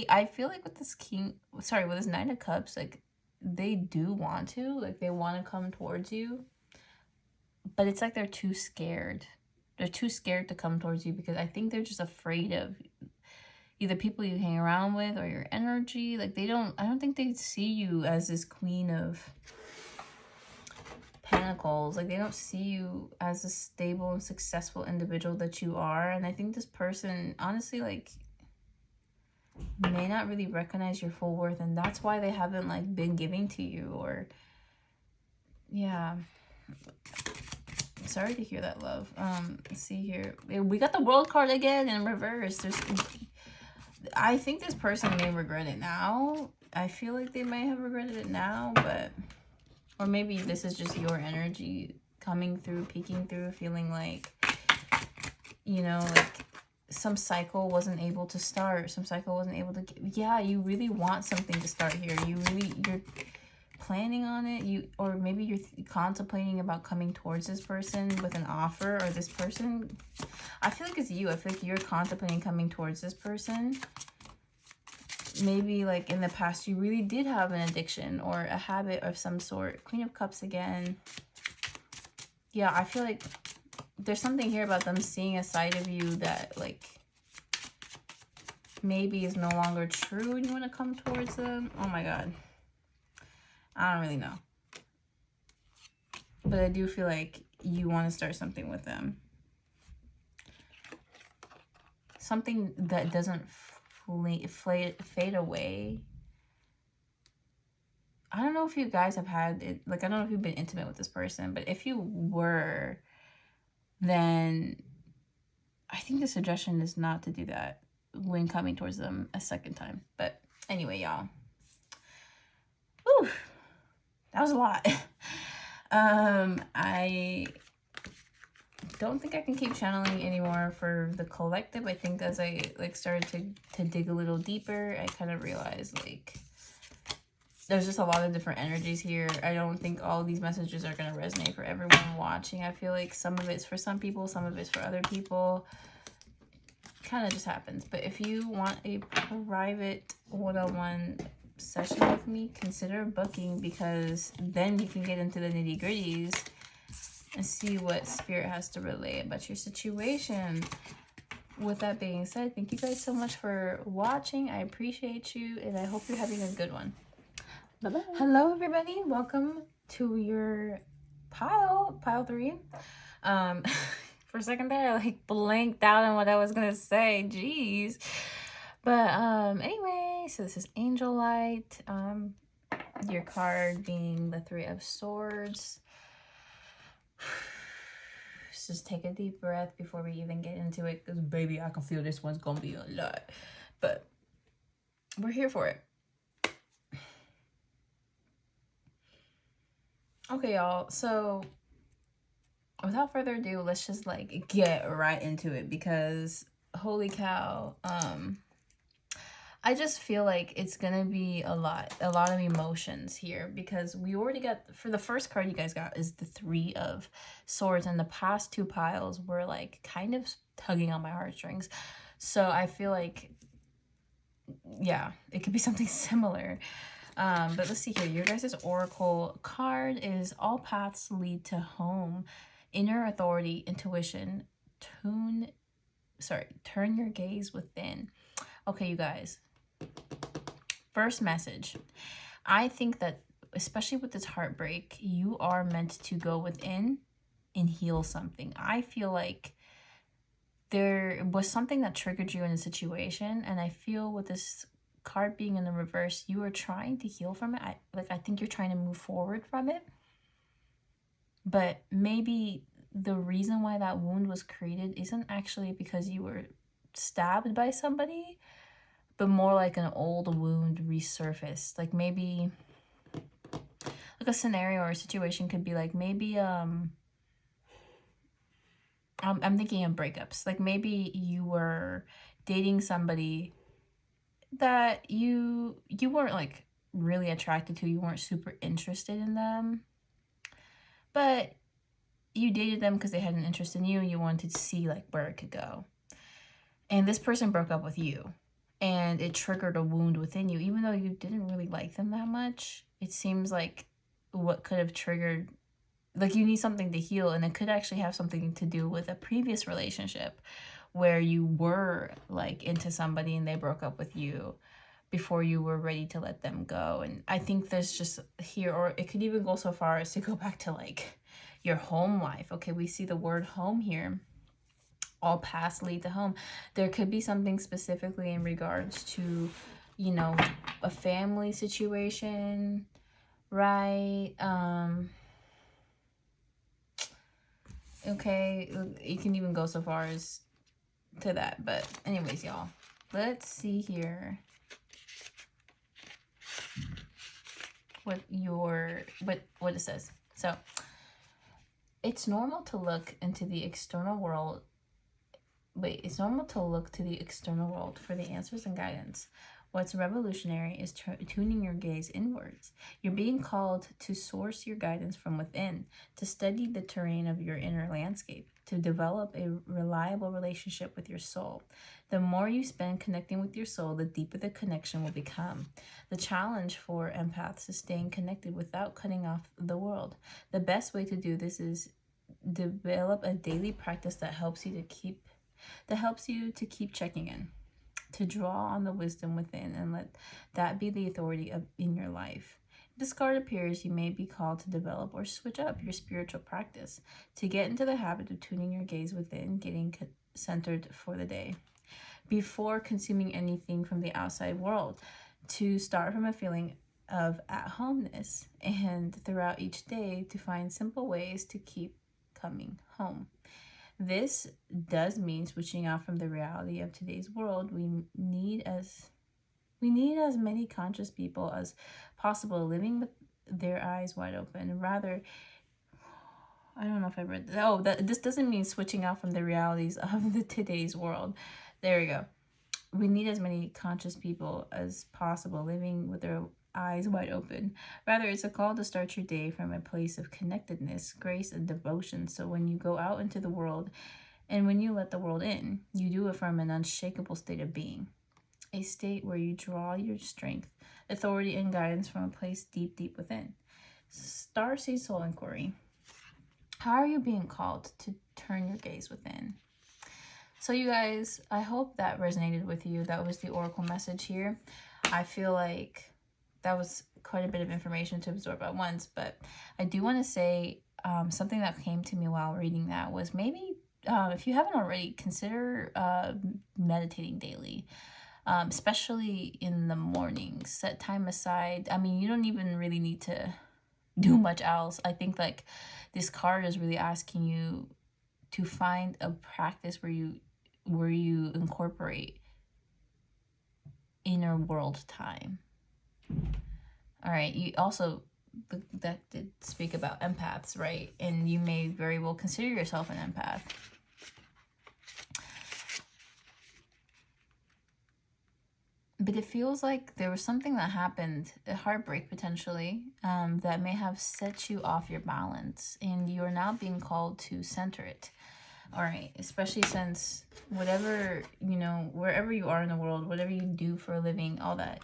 Speaker 1: I feel like with this with this Nine of Cups, like they do want to, like they want to come towards you, but it's like they're too scared. They're too scared to come towards you because I think they're just afraid of either people you hang around with or your energy. Like I don't think they see you as this Queen of Pentacles. Like they don't see you as a stable and successful individual that you are. And I think this person, honestly, like may not really recognize your full worth, and that's why they haven't like been giving to you. Or yeah, sorry to hear that, love. Let's see here, we got the World card again in reverse. I think this person may regret it now. I feel like they may have regretted it now, but or maybe this is just your energy coming through, peeking through, feeling like, you know, like some cycle wasn't able to start. Some cycle wasn't able to... Yeah, you really want something to start here. You're planning on it. Or maybe you're contemplating about coming towards this person with an offer, or this person... I feel like it's you. I feel like you're contemplating coming towards this person. Maybe like in the past you really did have an addiction or a habit of some sort. Queen of Cups again. Yeah, I feel like there's something here about them seeing a side of you that like maybe is no longer true, and you want to come towards them. Oh my god, I don't really know, but I do feel like you want to start something with them, something that doesn't fade away. I don't know if you guys have had it, like I don't know if you've been intimate with this person, but if you were, then I think the suggestion is not to do that when coming towards them a second time. But anyway, y'all, whew, that was a lot. I don't think I can keep channeling anymore for the collective. I think as I like started to dig a little deeper, I kind of realized like there's just a lot of different energies here. I don't think all these messages are going to resonate for everyone watching. I feel like some of it's for some people, some of it's for other people. Kind of just happens. But if you want a private one-on-one session with me, consider booking, because then you can get into the nitty-gritties and see what Spirit has to relay about your situation. With that being said, thank you guys so much for watching. I appreciate you, and I hope you're having a good one. Bye-bye. Hello, everybody. Welcome to your pile 3. For a second there, I like blanked out on what I was gonna say. Jeez. But anyway, so this is Angelite. Your card being the 3 of Swords. Just take a deep breath before we even get into it, because baby, I can feel this one's gonna be a lot, but we're here for it. Okay, y'all, so without further ado, let's just like get right into it, because holy cow, I just feel like it's gonna be a lot of emotions here, because we already got, for the first card you guys got is the 3 of Swords, and the past 2 piles were like kind of tugging on my heartstrings. So I feel like, yeah, it could be something similar. But let's see here. Your guys' oracle card is all paths lead to home. Inner authority, intuition, turn your gaze within. Okay, you guys. First message. I think that, especially with this heartbreak, you are meant to go within and heal something. I feel like there was something that triggered you in a situation, and I feel with this card being in the reverse, you are trying to heal from it. I think you're trying to move forward from it, but maybe the reason why that wound was created isn't actually because you were stabbed by somebody, but more like an old wound resurfaced. Like maybe like a scenario or a situation could be like maybe I'm thinking of breakups. Like maybe you were dating somebody that you weren't like really attracted to, you weren't super interested in them, but you dated them because they had an interest in you and you wanted to see like where it could go. And this person broke up with you and it triggered a wound within you. Even though you didn't really like them that much, it seems like what could have triggered, like you need something to heal, and it could actually have something to do with a previous relationship where you were like into somebody and they broke up with you before you were ready to let them go. And I think there's just here, or it could even go so far as to go back to like your home life. Okay, we see the word home here. All paths lead to home. There could be something specifically in regards to, you know, a family situation, right? Okay, you can even go so far as to that. But anyways, y'all, let's see here what it says. So it's normal to look into the external world. It's normal to look to the external world for the answers and guidance. What's revolutionary is tuning your gaze inwards. You're being called to source your guidance from within, to study the terrain of your inner landscape, to develop a reliable relationship with your soul. The more you spend connecting with your soul, the deeper the connection will become. The challenge for empaths is staying connected without cutting off the world. The best way to do this is develop a daily practice that helps you to keep checking in, to draw on the wisdom within, and let that be the authority in your life. If this card appears, you may be called to develop or switch up your spiritual practice, to get into the habit of tuning your gaze within, getting centered for the day, before consuming anything from the outside world, to start from a feeling of at-homeness, and throughout each day to find simple ways to keep coming home. This does mean switching off from the reality of today's world. We need as many conscious people as possible living with their eyes wide open. Rather, I don't know if I read that. Oh, this doesn't mean switching off from the realities of today's world. There we go. We need as many conscious people as possible living with their eyes wide open. Rather, it's a call to start your day from a place of connectedness, grace, and devotion. So when you go out into the world and when you let the world in, you do it from an unshakable state of being, a state where you draw your strength, authority, and guidance from a place deep, deep within. Starseed Soul Inquiry. How are you being called to turn your gaze within? So you guys, I hope that resonated with you. That was the oracle message here. I feel like that was quite a bit of information to absorb at once, but I do want to say something that came to me while reading that was maybe if you haven't already, consider meditating daily, especially in the mornings. Set time aside. I mean, you don't even really need to do much else. I think like this card is really asking you to find a practice where you incorporate inner world time. All right, you also, that did speak about empaths, right? And you may very well consider yourself an empath. But it feels like there was something that happened, a heartbreak potentially, that may have set you off your balance, and you are now being called to center it. All right, especially since whatever, wherever you are in the world, whatever you do for a living, all that,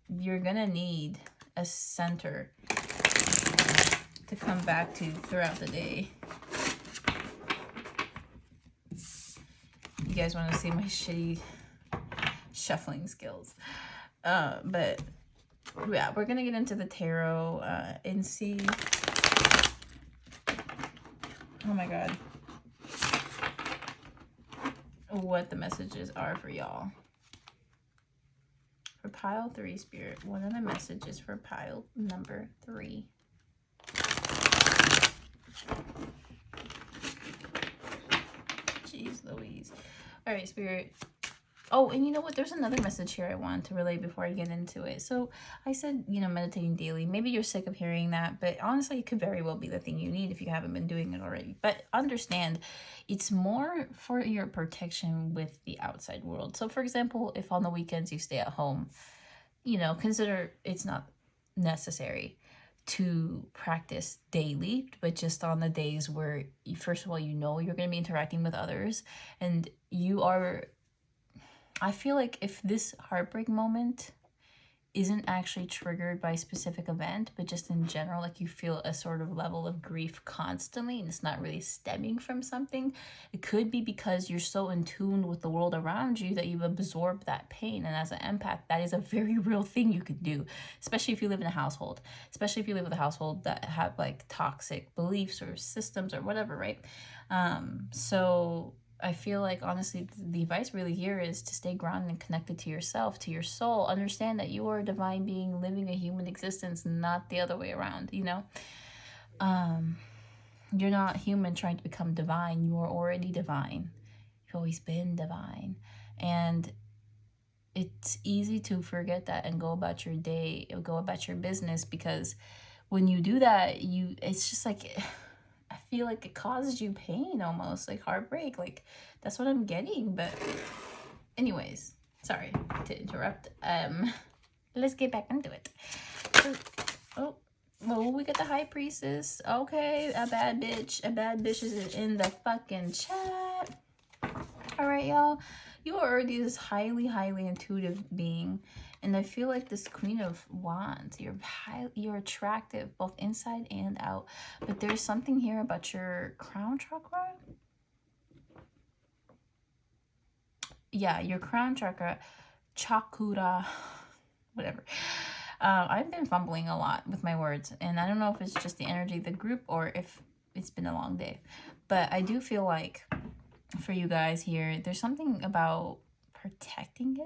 Speaker 1: you're gonna need a center to come back to throughout the day. You guys want to see my shitty shuffling skills. But yeah, we're gonna get into the tarot and see. Oh my god. What the messages are for y'all. For pile 3, Spirit, what are the messages for pile number 3? Jeez Louise. All right, Spirit. Oh, and you know what? There's another message here I wanted to relay before I get into it. So I said, you know, meditating daily. Maybe you're sick of hearing that, but honestly, it could very well be the thing you need if you haven't been doing it already. But understand, it's more for your protection with the outside world. So for example, if on the weekends you stay at home, you know, consider it's not necessary to practice daily, but just on the days where, first of all, you know you're going to be interacting with others, and you are... I feel like if this heartbreak moment isn't actually triggered by a specific event, but just in general, like you feel a sort of level of grief constantly and it's not really stemming from something, it could be because you're so in tune with the world around you that you've absorbed that pain. And as an empath, that is a very real thing you can do, especially if you live in a household, especially if you live with a household that have like toxic beliefs or systems or whatever, right? So I feel like, honestly, the advice really here is to stay grounded and connected to yourself, to your soul. Understand that you are a divine being living a human existence, not the other way around, you know? You're not human trying to become divine. You are already divine. You've always been divine. And it's easy to forget that and go about your day, go about your business, because when you do that, it's just like... I feel like it causes you pain, almost like heartbreak. Like that's what I'm getting. But anyways, sorry to interrupt. Let's get back into it. So, well, we got the High Priestess. Okay, a bad bitch is in the fucking chat. All right, y'all. You are already this highly intuitive being. And I feel like this Queen of Wands, you're attractive both inside and out. But there's something here about your crown chakra. Yeah, your crown chakra, whatever. I've been fumbling a lot with my words. And I don't know if it's just the energy of the group or if it's been a long day. But I do feel like for you guys here, there's something about protecting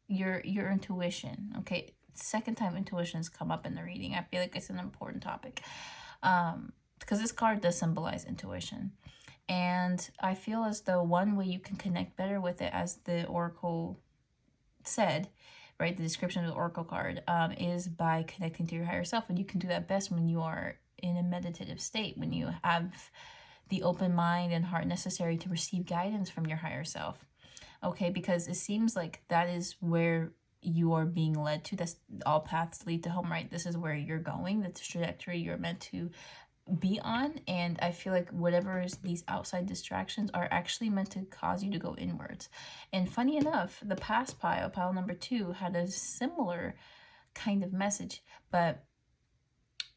Speaker 1: your intuition. Okay, second time intuitions come up in the reading. I feel like it's an important topic because this card does symbolize intuition, and I feel as though one way you can connect better with it, as the oracle said, right, the description of the oracle card, is by connecting to your higher self. And you can do that best when you are in a meditative state, when you have the open mind and heart necessary to receive guidance from your higher self. Okay, because it seems like that is where you are being led to. That's all paths lead to home, right? This is where you're going. That's the trajectory you're meant to be on. And I feel like whatever is these outside distractions are actually meant to cause you to go inwards. And funny enough, the past pile number 2, had a similar kind of message. But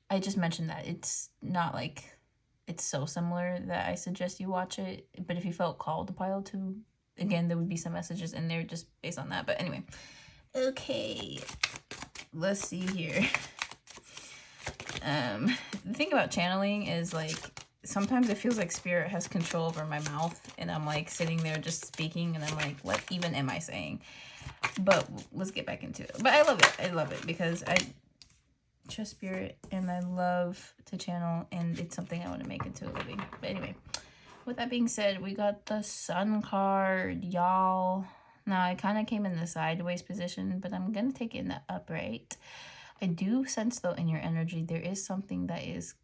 Speaker 1: I just mentioned that it's not like it's so similar that I suggest you watch it. But if you felt called to pile 2, again, there would be some messages in there just based on that. But anyway, okay, let's see here. The thing about channeling is, like, sometimes it feels like spirit has control over my mouth, and I'm like sitting there just speaking, and I'm like, what even am I saying? But let's get back into it. But I love it because I trust spirit and I love to channel, and it's something I want to make into a living. But anyway, with that being said, we got the Sun card, y'all. Now, I kind of came in the sideways position, but I'm going to take it in the upright. I do sense, though, in your energy, there is something that is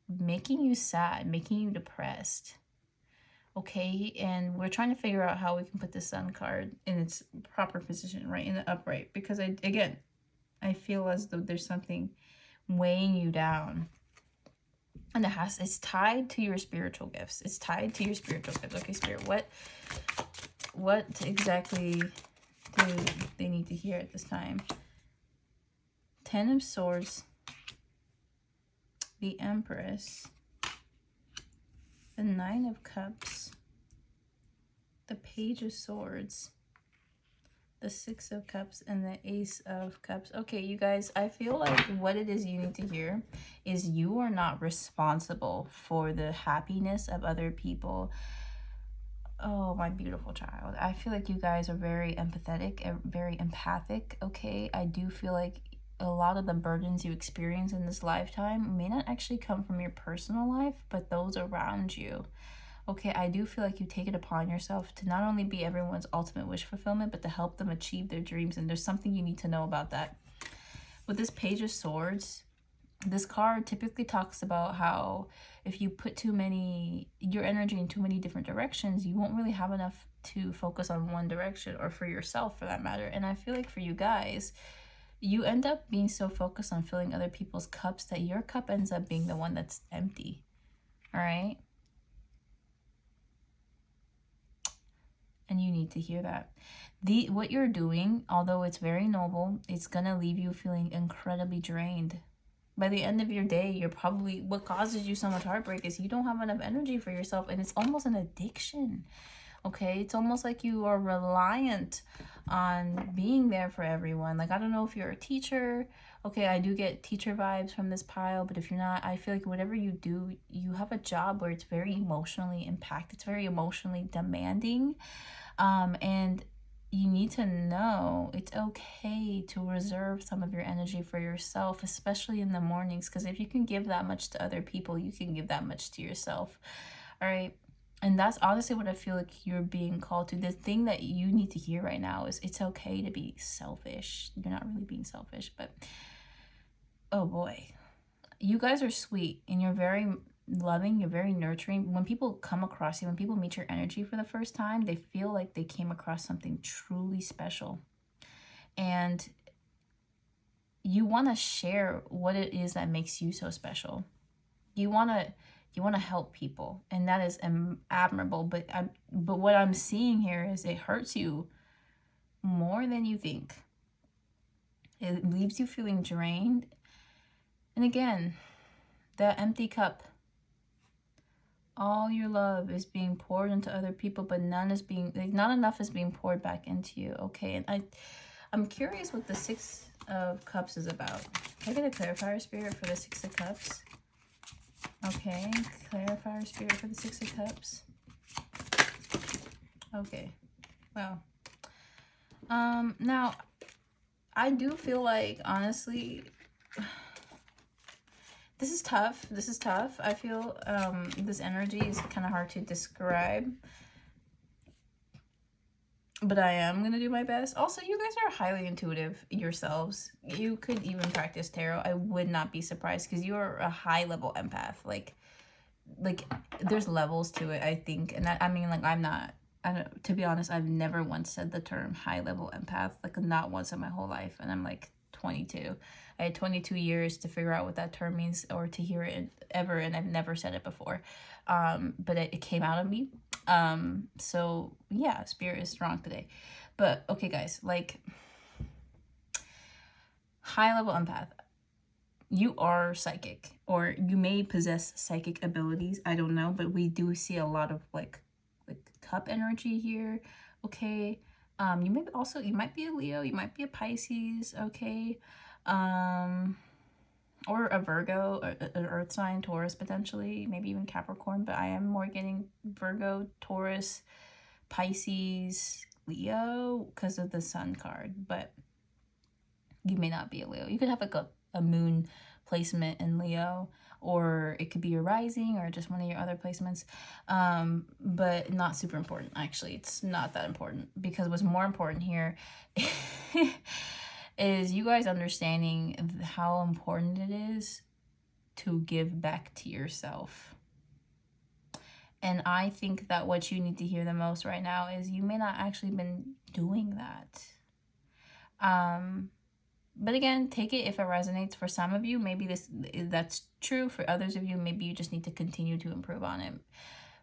Speaker 1: making you sad, making you depressed. Okay, and we're trying to figure out how we can put the Sun card in its proper position, right, in the upright. Because, I feel as though there's something weighing you down. And it's tied to your spiritual gifts. It's tied to your spiritual gifts. Okay, Spirit, what exactly do they need to hear at this time. Ten of Swords, the Empress, the Nine of Cups, the Page of Swords, the Six of Cups, and the Ace of Cups. Okay, you guys, I feel like what it is you need to hear is you are not responsible for the happiness of other people. Oh, my beautiful child. I feel like you guys are very empathetic and very empathic, okay? I do feel like a lot of the burdens you experience in this lifetime may not actually come from your personal life, but those around you. Okay, I do feel like you take it upon yourself to not only be everyone's ultimate wish fulfillment, but to help them achieve their dreams. And there's something you need to know about that. With this Page of Swords, this card typically talks about how if you put your energy in too many different directions, you won't really have enough to focus on one direction, or for yourself for that matter. And I feel like for you guys, you end up being so focused on filling other people's cups that your cup ends up being the one that's empty. All right? And you need to hear that. What you're doing, although it's very noble, it's gonna leave you feeling incredibly drained. By the end of your day, you're probably, what causes you so much heartbreak is you don't have enough energy for yourself, and it's almost an addiction. Okay, it's almost like you are reliant on being there for everyone. Like, I don't know if you're a teacher. Okay, I do get teacher vibes from this pile, but if you're not, I feel like whatever you do, you have a job where it's very emotionally impacted. It's very emotionally demanding. And you need to know it's okay to reserve some of your energy for yourself, especially in the mornings, because if you can give that much to other people, you can give that much to yourself. All right. And that's honestly what I feel like you're being called to. The thing that you need to hear right now is it's okay to be selfish. You're not really being selfish, but oh boy, you guys are sweet and you're very loving, you're very nurturing. When people come across you, when people meet your energy for the first time, they feel like they came across something truly special. And you want to share what it is that makes you so special. You want to help people, and that is admirable, but what I'm seeing here is it hurts you more than you think. It leaves you feeling drained. And again, that empty cup. All your love is being poured into other people, but not enough is being poured back into you. Okay, and I'm curious what the Six of Cups is about. Can I get a clarifier spirit for the Six of Cups? Okay, clarifier spirit for the Six of Cups. Okay, wow. Now, I do feel like, honestly, this is tough. This is tough. I feel this energy is kind of hard to describe. But I am going to do my best. Also, you guys are highly intuitive yourselves. You could even practice tarot. I would not be surprised because you are a high-level empath. Like there's levels to it, I think. And I mean, like, to be honest, I've never once said the term high-level empath. Like, not once in my whole life. And I'm like 22. I had 22 years to figure out what that term means or to hear it ever, and I've never said it before. But it came out of me. So yeah, spirit is strong today. But okay, guys, like, high-level empath. You are psychic, or you may possess psychic abilities. I don't know, but we do see a lot of like cup energy here. Okay. You might be a Leo, you might be a Pisces, okay? Or a Virgo, an earth sign, Taurus potentially, maybe even Capricorn, but I am more getting Virgo, Taurus, Pisces, Leo because of the sun card, but you may not be a Leo. You could have like a moon placement in Leo, or it could be your rising or just one of your other placements, but not super important. Actually, it's not that important, because what's more important here is you guys understanding how important it is to give back to yourself. And I think that what you need to hear the most right now is you may not actually been doing that. But again, take it if it resonates. For some of you, maybe that's true. For others of you, maybe you just need to continue to improve on it.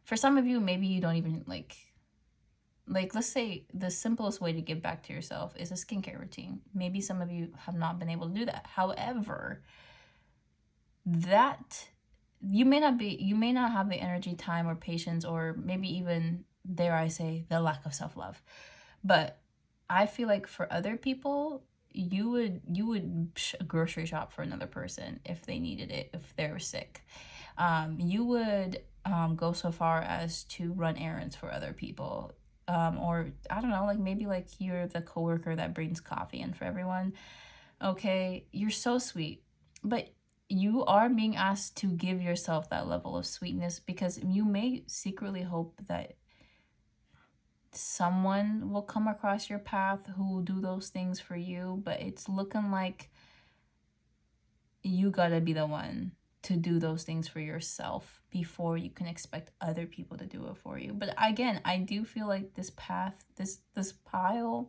Speaker 1: For some of you, maybe you don't even like, let's say the simplest way to give back to yourself is a skincare routine. Maybe some of you have not been able to do that. However, that you may not have the energy, time, or patience, or maybe even, dare I say, the lack of self-love. But I feel like for other people, you would grocery shop for another person if they needed it, if they were sick. You would go so far as to run errands for other people. Or I don't know, like maybe like you're the coworker that brings coffee in for everyone. Okay, you're so sweet. But you are being asked to give yourself that level of sweetness, because you may secretly hope that someone will come across your path who will do those things for you, but it's looking like you gotta be the one to do those things for yourself before you can expect other people to do it for you. But again, I do feel like this path, this pile,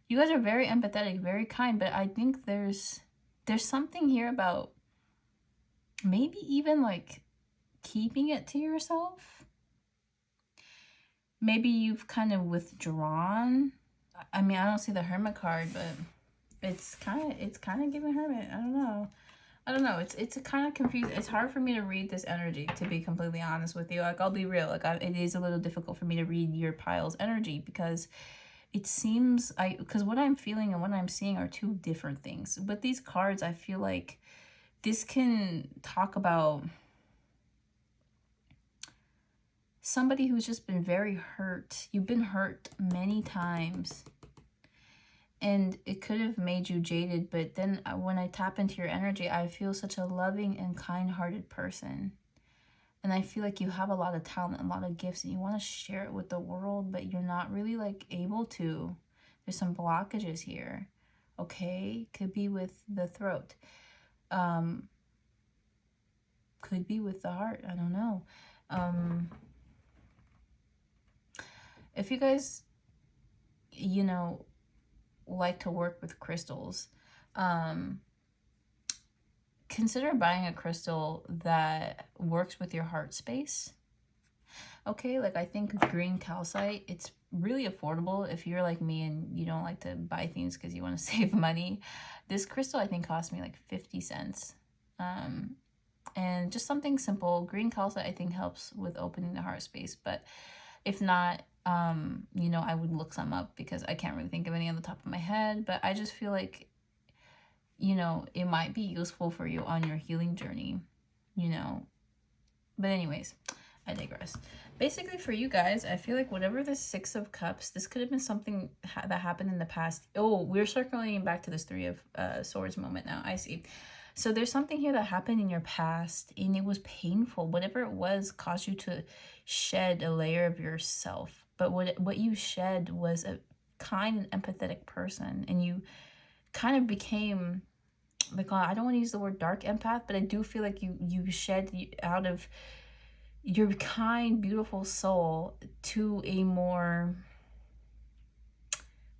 Speaker 1: you guys are very empathetic, very kind, but I think there's something here about maybe even like keeping it to yourself. Maybe you've kind of withdrawn. I mean, I don't see the Hermit card, but it's kind of giving Hermit. I don't know. It's kind of confusing. It's hard for me to read this energy, to be completely honest with you. Like, I'll be real. Like, it is a little difficult for me to read your pile's energy, because it seems because what I'm feeling and what I'm seeing are two different things. But these cards, I feel like this can talk about somebody who's just been very hurt. You've been hurt many times, and it could have made you jaded. But then when I tap into your energy, I feel such a loving and kind-hearted person. And I feel like you have a lot of talent, a lot of gifts, and you want to share it with the world, but you're not really like able to. There's some blockages here. Okay? Could be with the throat. Could be with the heart. I don't know. If you guys, you know, like to work with crystals, consider buying a crystal that works with your heart space. Okay, like I think green calcite, it's really affordable if you're like me and you don't like to buy things because you want to save money. This crystal I think cost me like 50 cents. And just something simple. Green calcite I think helps with opening the heart space, but if not, you know, I would look some up because I can't really think of any on the top of my head. But I just feel like, you know, it might be useful for you on your healing journey, you know. But anyways, I digress. Basically for you guys, I feel like whatever the Six of Cups, this could have been something that happened in the past. Oh, we're circling back to this Three of Swords moment now. I see. So there's something here that happened in your past, and it was painful. Whatever it was caused you to shed a layer of yourself. But what you shed was a kind and empathetic person, and you kind of became, like, I don't want to use the word dark empath, but I do feel like you shed out of your kind, beautiful soul to a more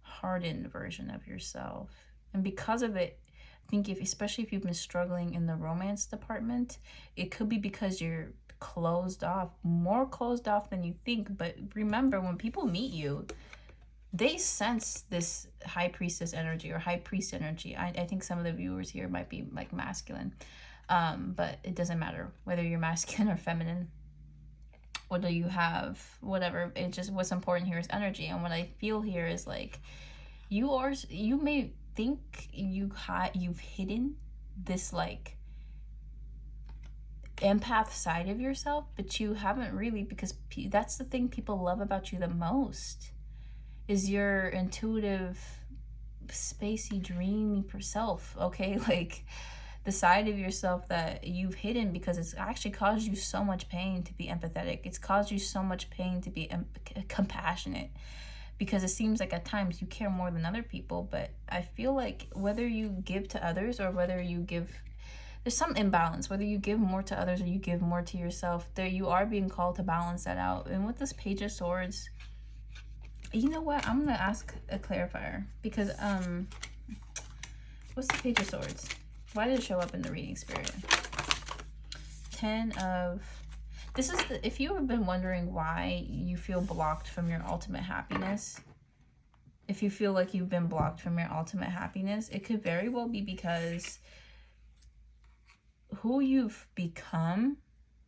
Speaker 1: hardened version of yourself. And because of it, I think especially if you've been struggling in the romance department, it could be because you're closed off, more closed off than you think. But remember, when people meet you, they sense this high priestess energy or high priest energy. I think some of the viewers here might be like masculine, but it doesn't matter whether you're masculine or feminine, whether you have whatever. It just, what's important here is energy. And what I feel here is like you may think you've hidden this like empath side of yourself, but you haven't really, because that's the thing people love about you the most, is your intuitive, spacey, dreamy self. Okay, like the side of yourself that you've hidden because it's actually caused you so much pain to be empathetic. It's caused you so much pain to be compassionate, because it seems like at times you care more than other people. But I feel like whether you give to others or whether you give, there's some imbalance. Whether you give more to others or you give more to yourself, there you are being called to balance that out. And with this Page of Swords, you know what? I'm gonna ask a clarifier, because what's the Page of Swords? Why did it show up in the reading, Spirit? This is if you have been wondering why you feel blocked from your ultimate happiness, if you feel like you've been blocked from your ultimate happiness, it could very well be because who you've become,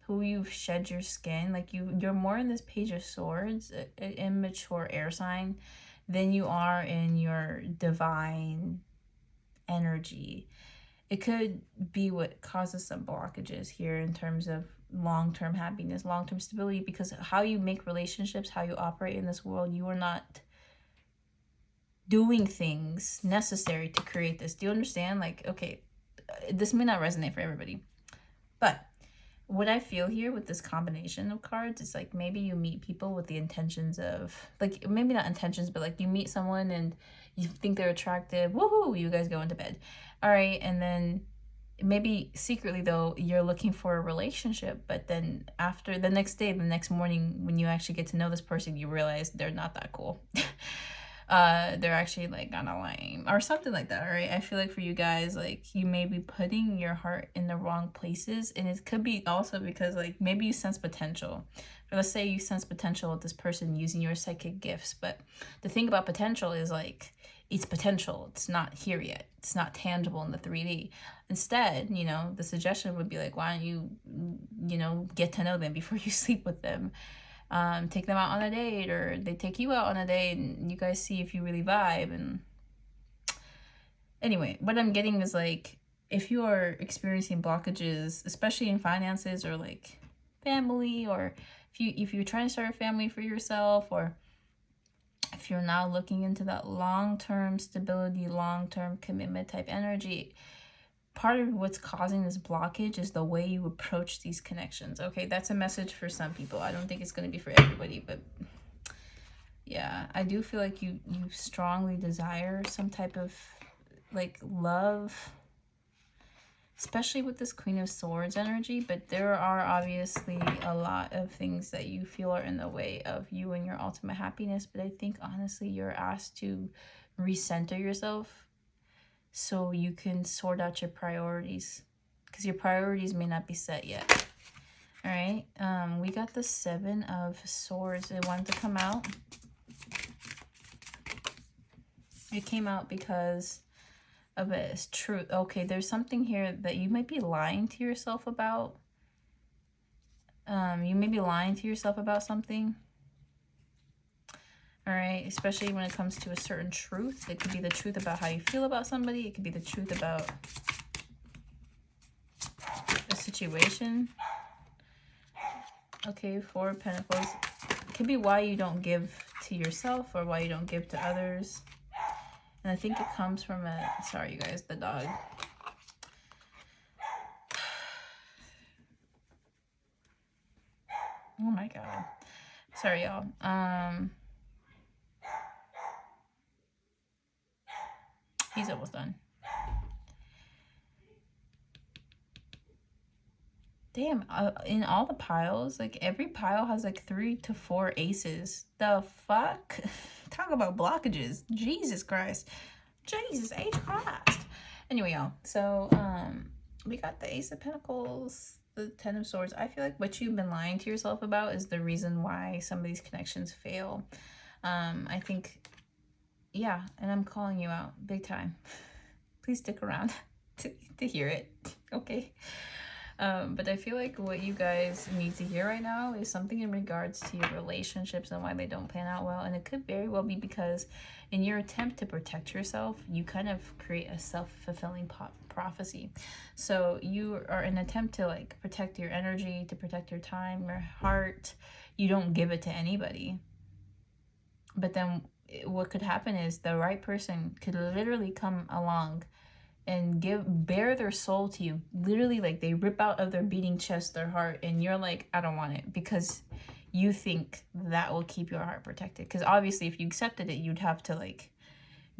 Speaker 1: who you've shed your skin, like you're more in this Page of Swords, an immature air sign, than you are in your divine energy. It could be what causes some blockages here in terms of long-term happiness, long-term stability, because how you make relationships, how you operate in this world, you are not doing things necessary to create this. Do you understand? Like, okay, this may not resonate for everybody, but what I feel here with this combination of cards is like maybe you meet people with the intentions of, like, maybe not intentions, but like you meet someone and you think they're attractive, woohoo, you guys go into bed. All right, and then maybe secretly though you're looking for a relationship, but then after the next day, the next morning, when you actually get to know this person, you realize they're not that cool. They're actually like kind of lame or something like that. All right, I feel like for you guys, like you may be putting your heart in the wrong places, and it could be also because like maybe you sense potential. Or let's say you sense potential with this person using your psychic gifts, but the thing about potential is like it's potential, it's not here yet, it's not tangible in the 3D. Instead, you know, the suggestion would be like, why don't you get to know them before you sleep with them. Take them out on a date, or they take you out on a date, and you guys see if you really vibe. And anyway, what I'm getting is like, if you are experiencing blockages, especially in finances or like family, or if you're trying to start a family for yourself, or if you're now looking into that long-term stability, long-term commitment type energy, part of what's causing this blockage is the way you approach these connections. Okay, that's a message for some people. I don't think it's going to be for everybody, but yeah, I do feel like you strongly desire some type of like love, especially with this Queen of Swords energy, but there are obviously a lot of things that you feel are in the way of you and your ultimate happiness. But I think honestly you're asked to recenter yourself so you can sort out your priorities, because your priorities may not be set yet. All right, we got the 7 of Swords. It wanted to come out. It came out because of its truth. Okay, there's something here that you might be lying to yourself about. You may be lying to yourself about something. All right, especially when it comes to a certain truth. It could be the truth about how you feel about somebody. It could be the truth about a situation. Okay, 4 of Pentacles. It could be why you don't give to yourself or why you don't give to others. And I think it comes from a... Sorry, you guys, the dog. Oh my god. Sorry, y'all. He's almost done. Damn, in all the piles, like every pile has like 3 to 4 aces. The fuck? Talk about blockages. Jesus Christ. Jesus H. Christ. Anyway, y'all. So, we got the Ace of Pentacles, the 10 of Swords. I feel like what you've been lying to yourself about is the reason why some of these connections fail. I think, yeah, and I'm calling you out big time. Please stick around to hear it, okay? But I feel like what you guys need to hear right now is something in regards to your relationships and why they don't pan out well. And it could very well be because in your attempt to protect yourself, you kind of create a self-fulfilling prophecy. So you are in an attempt to like protect your energy, to protect your time, your heart. You don't give it to anybody. But then what could happen is the right person could literally come along and bare their soul to you. Literally, like they rip out of their beating chest their heart, and you're like, I don't want it, because you think that will keep your heart protected. Because obviously if you accepted it, you'd have to like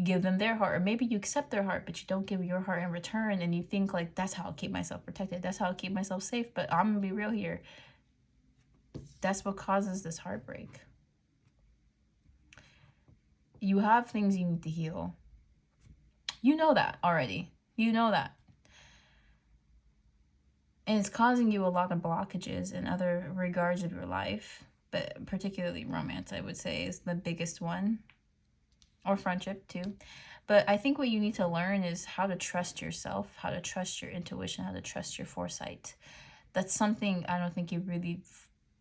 Speaker 1: give them their heart, or maybe you accept their heart but you don't give your heart in return, and you think like, that's how I'll keep myself protected, that's how I'll keep myself safe. But I'm gonna be real here, that's what causes this heartbreak. You have things you need to heal. You know that already. You know that. And it's causing you a lot of blockages in other regards of your life, but particularly romance, I would say, is the biggest one, or friendship too. But I think what you need to learn is how to trust yourself, how to trust your intuition, how to trust your foresight. That's something I don't think you really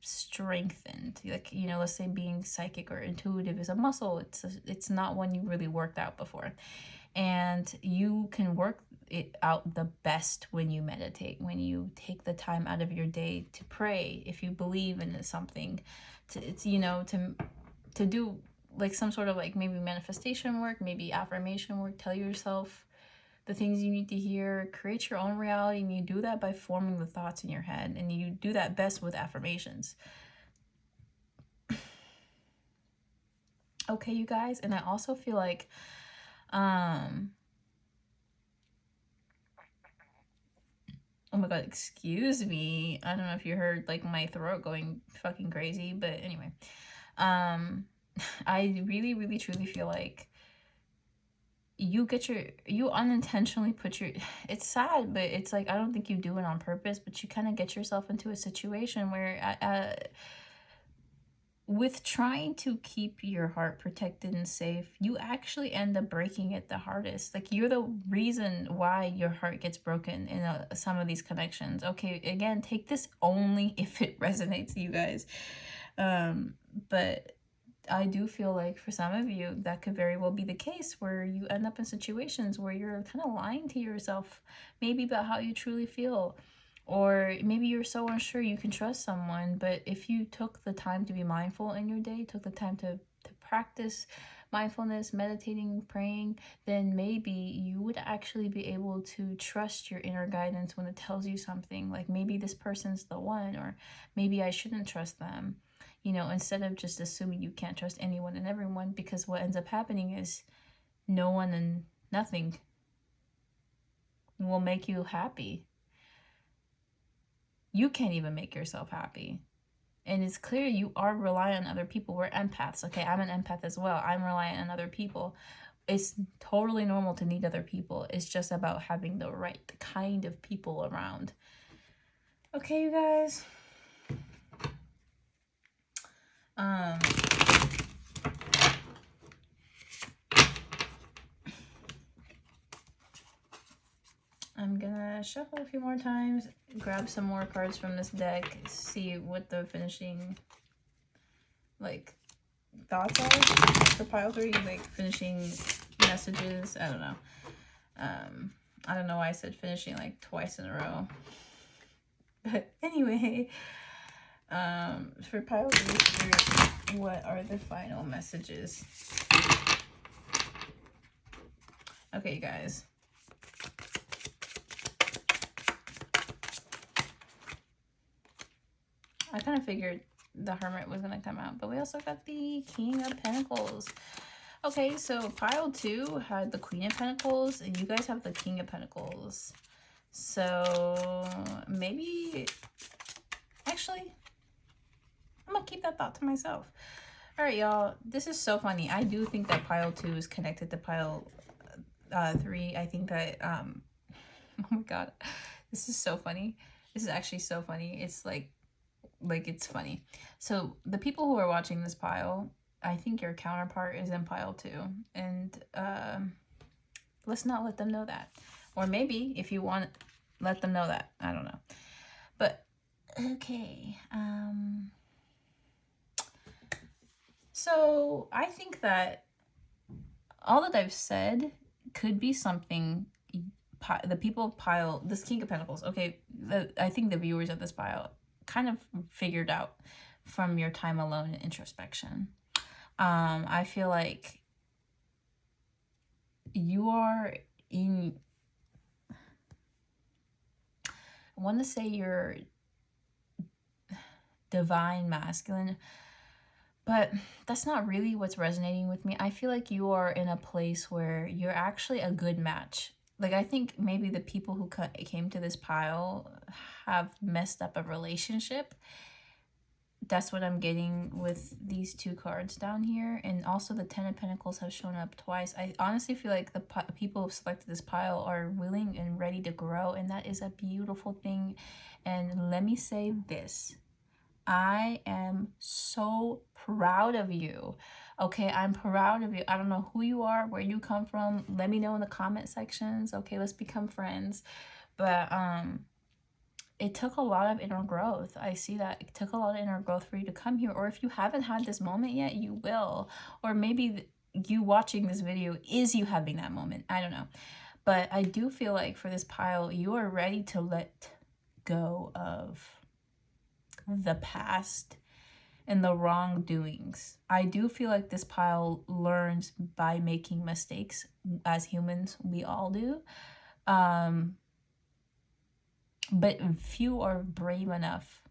Speaker 1: strengthened. Like, you know, let's say being psychic or intuitive is a muscle. It's not one you really worked out before. And you can work it out the best when you meditate, when you take the time out of your day to pray, if you believe in something, to do like some sort of like maybe manifestation work, maybe affirmation work. Tell yourself the things you need to hear, create your own reality, and you do that by forming the thoughts in your head, and you do that best with affirmations. Okay, you guys. And I also feel like oh my god, excuse me. I don't know if you heard like my throat going fucking crazy, but anyway. I really, really, truly feel like you unintentionally put your, it's sad, but it's like, I don't think you do it on purpose, but you kind of get yourself into a situation where with trying to keep your heart protected and safe, you actually end up breaking it the hardest. Like, you're the reason why your heart gets broken in some of these connections. Okay, again, take this only if it resonates, you guys. But I do feel like for some of you, that could very well be the case, where you end up in situations where you're kind of lying to yourself, maybe about how you truly feel. Or maybe you're so unsure you can trust someone, but if you took the time to be mindful in your day, took the time to practice mindfulness, meditating, praying, then maybe you would actually be able to trust your inner guidance when it tells you something. Like, maybe this person's the one, or maybe I shouldn't trust them. You know, instead of just assuming you can't trust anyone and everyone, because what ends up happening is no one and nothing will make you happy. You can't even make yourself happy. And it's clear you are reliant on other people. We're empaths. Okay, I'm an empath as well. I'm reliant on other people. It's totally normal to need other people. It's just about having the right kind of people around. Okay, you guys. I'm gonna shuffle a few more times, grab some more cards from this deck, see what the finishing, like, thoughts are for pile 3, like, finishing messages. I don't know. I don't know why I said finishing, like, twice in a row. But anyway, for pile 3, what are the final messages? Okay, guys. I kind of figured the Hermit was going to come out, but we also got the King of Pentacles. Okay, so pile 2 had the Queen of Pentacles, and you guys have the King of Pentacles. So maybe, actually, I'm going to keep that thought to myself. All right, y'all, this is so funny. I do think that pile 2 is connected to pile 3. I think that, oh my god, this is so funny. This is actually so funny. It's like it's funny. So the people who are watching this pile, I think your counterpart is in pile 2, and let's not let them know that. Or maybe if you want, let them know that. I don't know. But okay. So I think that all that I've said could be something the people pile, this King of Pentacles, okay, I think the viewers of this pile kind of figured out from your time alone in introspection. I feel like you are in, I want to say you're divine masculine, but that's not really what's resonating with me. I feel like you are in a place where you're actually a good match. Like, I think maybe the people who came to this pile have messed up a relationship. that's what I'm getting with these two cards down here. And also the Ten of Pentacles have shown up twice. I honestly feel like the people who selected this pile are willing and ready to grow, and that is a beautiful thing. And let me say this, I am so proud of you. Okay, I'm proud of you. I don't know who you are, where you come from. Let me know in the comment sections. Okay, let's become friends. But it took a lot of inner growth. I see that it took a lot of inner growth for you to come here. Or if you haven't had this moment yet, you will. Or maybe you watching this video is you having that moment. I don't know. But I do feel like for this pile, you are ready to let go of the past and the wrongdoings. I do feel like this pile learns by making mistakes. As humans, we all do. But few are brave enough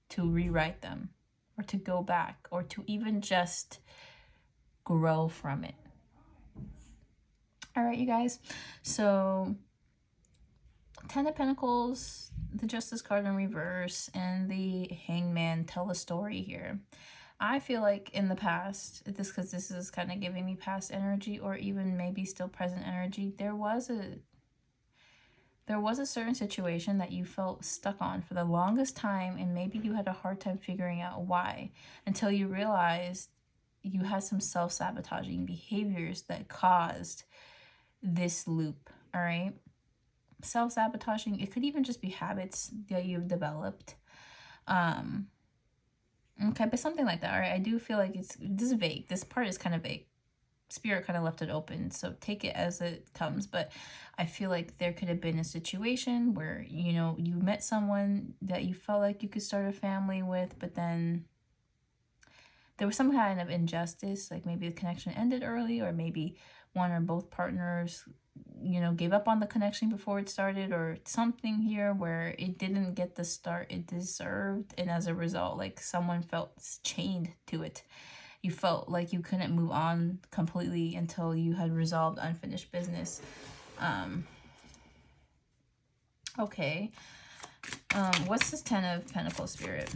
Speaker 1: to rewrite them, or to go back, or to even just grow from it. All right, you guys. So, Ten of Pentacles, the Justice card in reverse, and the Hangman tell a story here. I feel like in the past, because this is kind of giving me past energy, or even maybe still present energy, there was a certain situation that you felt stuck on for the longest time, and maybe you had a hard time figuring out why, until you realized you had some self-sabotaging behaviors that caused this loop. All right, self-sabotaging, it could even just be habits that you've developed. Okay, but something like that. All right, I do feel like this is vague. This part is kind of vague. Spirit kind of left it open, so take it as it comes. But I feel like there could have been a situation where, you know, you met someone that you felt like you could start a family with, but then there was some kind of injustice, like maybe the connection ended early, or maybe one or both partners, you know, gave up on the connection before it started, or something here where it didn't get the start it deserved, and as a result, like someone felt chained to it. You felt like you couldn't move on completely until you had resolved unfinished business. Okay. What's this Ten of Pentacles, Spirit?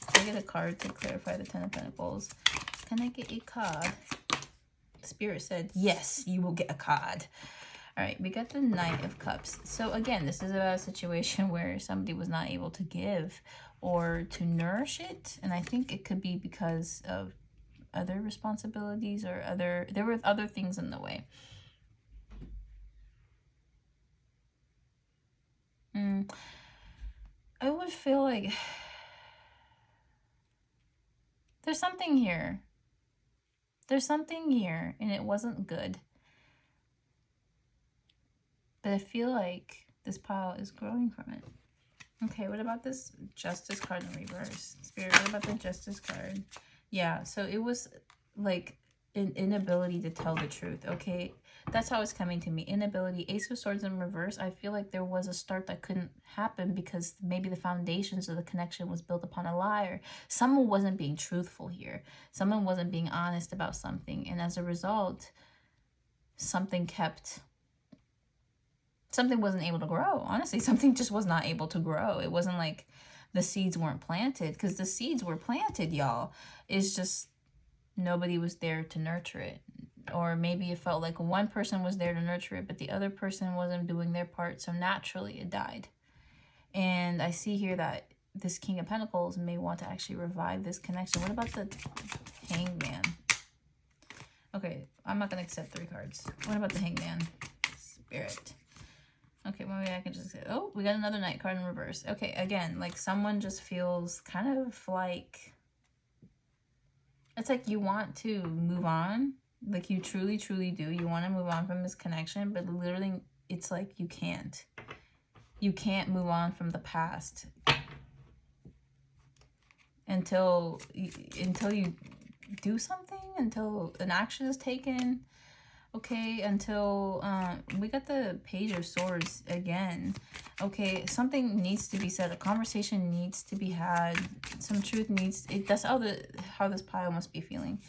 Speaker 1: Can I get a card to clarify the Ten of Pentacles? Can I get a card? Spirit said, yes, you will get a card. All right, we got the Knight of Cups. So again, this is about a situation where somebody was not able to give or to nourish it. And I think it could be because of other responsibilities, or there were other things in the way. I would feel like there's something here. There's something here, and it wasn't good. But I feel like this pile is growing from it. Okay, what about this Justice card in reverse? Spirit, what about the Justice card? Yeah, so it was like an inability to tell the truth. Okay, that's how it's coming to me. Inability. Ace of Swords in reverse. I feel like there was a start that couldn't happen because maybe the foundations of the connection was built upon a lie, or someone wasn't being truthful here. Someone wasn't being honest about something, and as a result, something wasn't able to grow. Honestly, something just was not able to grow. It wasn't like the seeds weren't planted, because the seeds were planted, y'all. It's just nobody was there to nurture it. Or maybe it felt like one person was there to nurture it, but the other person wasn't doing their part, so naturally it died. And I see here that this King of Pentacles may want to actually revive this connection. What about the Hangman? Okay, I'm not going to accept 3 cards. What about the Hangman? Spirit. Okay, maybe I can just say, oh, we got another Knight card in reverse. Okay, again, like someone just feels kind of like, it's like you want to move on. Like you truly, truly do. You want to move on from this connection, but literally it's like you can't. You can't move on from the past until you do something, until an action is taken. Okay, until we got the Page of Swords again. Okay, something needs to be said. A conversation needs to be had. Some truth needs. That's how this pile must be feeling.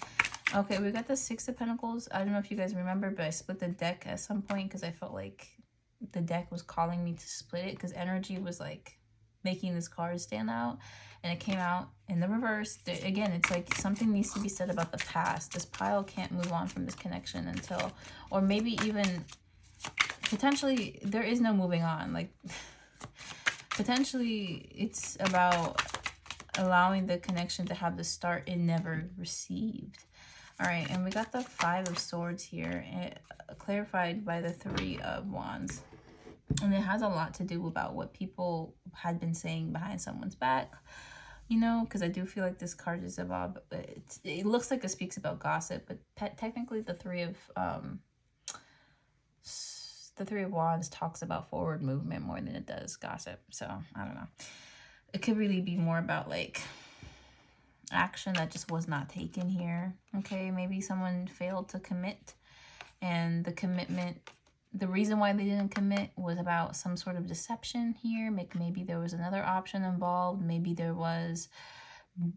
Speaker 1: Okay, we got the Six of Pentacles. I don't know if you guys remember, but I split the deck at some point because I felt like the deck was calling me to split it, because energy was like making this card stand out, and it came out in the reverse. Again, it's like something needs to be said about the past. This pile can't move on from this connection until, or maybe even potentially there is no moving on. Like potentially it's about allowing the connection to have the start it never received. All right, and we got the 5 of Swords here, clarified by the 3 of Wands. And it has a lot to do about what people had been saying behind someone's back, you know, because I do feel like this card is about, it looks like it speaks about gossip, but technically the 3 of Wands talks about forward movement more than it does gossip. So I don't know. It could really be more about like action that just was not taken here. Okay, maybe someone failed to commit, and the commitment, the reason why they didn't commit was about some sort of deception here. Maybe there was another option involved. Maybe there was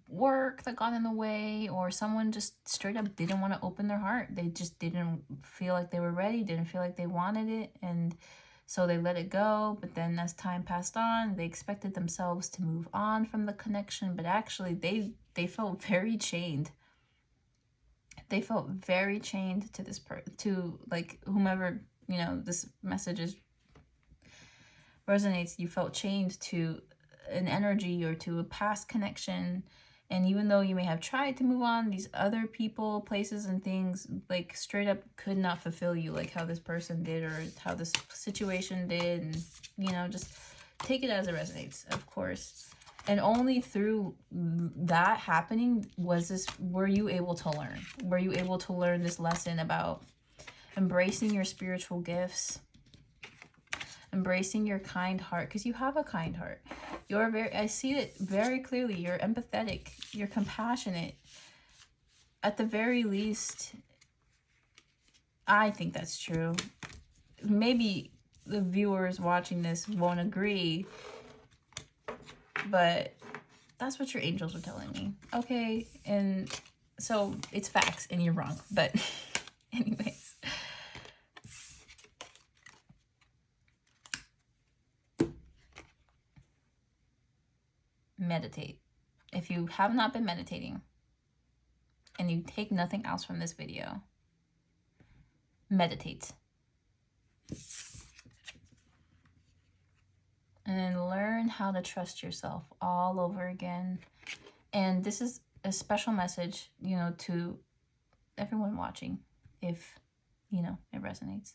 Speaker 1: work that got in the way, or someone just straight up didn't want to open their heart. They just didn't feel like they were ready, didn't feel like they wanted it, and so they let it go. But then as time passed on, they expected themselves to move on from the connection, but actually they felt very chained. They felt very chained to this to like whomever, you know, this message is resonates. You felt chained to an energy or to a past connection, and even though you may have tried to move on, these other people, places, and things like straight up could not fulfill you like how this person did or how this situation did. And you know, just take it as it resonates, of course. And only through that happening were you able to learn. Were you able to learn this lesson about embracing your spiritual gifts, embracing your kind heart, because you have a kind heart. You're I see it very clearly. You're empathetic, you're compassionate. At the very least, I think that's true. Maybe the viewers watching this won't agree, but that's what your angels are telling me. Okay, and so it's facts and you're wrong, but anyways. Meditate. If you have not been meditating and you take nothing else from this video, meditate. And learn how to trust yourself all over again. And this is a special message, you know, to everyone watching, if, you know, it resonates.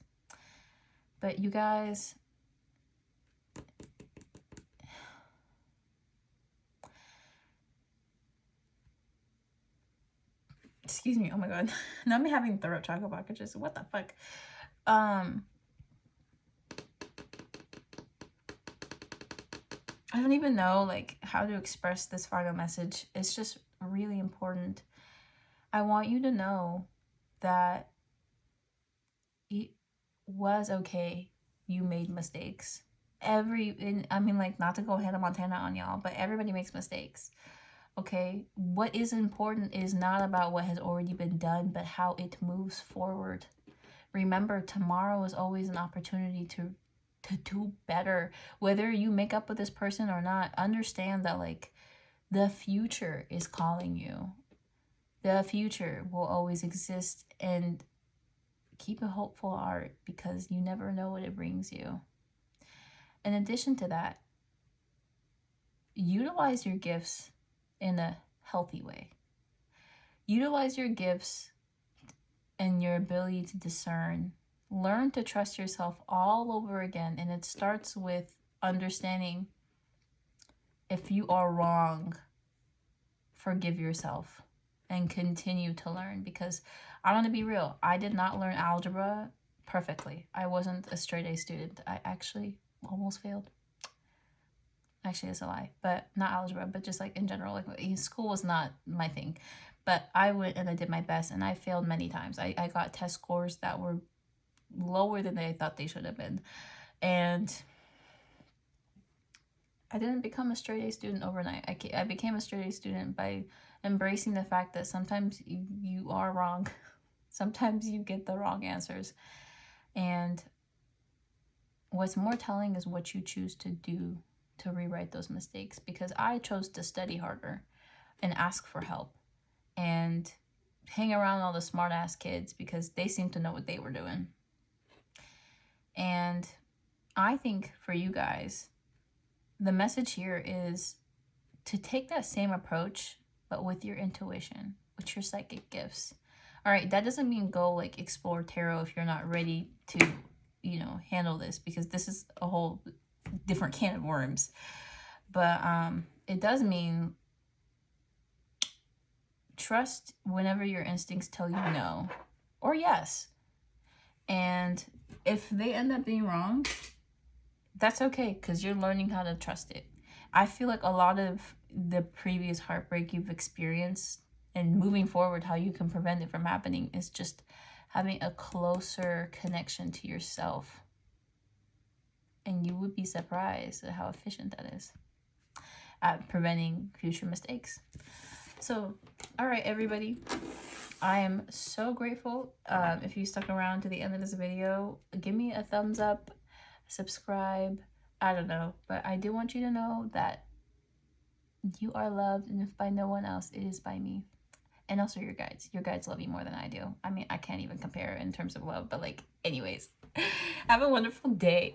Speaker 1: But you guys, excuse me, oh my god, now I'm having throat chocolate blockages. What the fuck? I don't even know like how to express this final message. It's just really important. I want you to know that it was okay. You made mistakes. I mean, like, not to go Hannah Montana on y'all, but everybody makes mistakes. Okay, what is important is not about what has already been done, but how it moves forward. Remember, tomorrow is always an opportunity to do better. Whether you make up with this person or not, understand that like the future is calling you. The future will always exist, and keep a hopeful heart because you never know what it brings you. In addition to that, utilize your gifts in a healthy way. Utilize your gifts and your ability to discern. Learn to trust yourself all over again. And it starts with understanding if you are wrong, forgive yourself and continue to learn. Because I'm going to be real, I did not learn algebra perfectly. I wasn't a straight A student. I actually almost failed. Actually, that's a lie, but not algebra, but just like in general, like school was not my thing. But I went and I did my best, and I failed many times. I got test scores that were lower than I thought they should have been. And I didn't become a straight A student overnight. I became a straight A student by embracing the fact that sometimes you are wrong. Sometimes you get the wrong answers. And what's more telling is what you choose to do to rewrite those mistakes, because I chose to study harder and ask for help and hang around all the smart ass kids because they seemed to know what they were doing. And I think for you guys, the message here is to take that same approach, but with your intuition, with your psychic gifts. All right, that doesn't mean go like explore tarot if you're not ready to, you know, handle this, because this is a whole different can of worms. But it does mean trust whenever your instincts tell you no or yes. And if they end up being wrong, that's okay, because you're learning how to trust it. I feel like a lot of the previous heartbreak you've experienced and moving forward, how you can prevent it from happening is just having a closer connection to yourself. And you would be surprised at how efficient that is at preventing future mistakes. So, all right, everybody. I am so grateful if you stuck around to the end of this video. Give me a thumbs up, subscribe, I don't know. But I do want you to know that you are loved, and if by no one else, it is by me. And also your guides. Your guides love you more than I do. I mean, I can't even compare in terms of love, but like, anyways, have a wonderful day.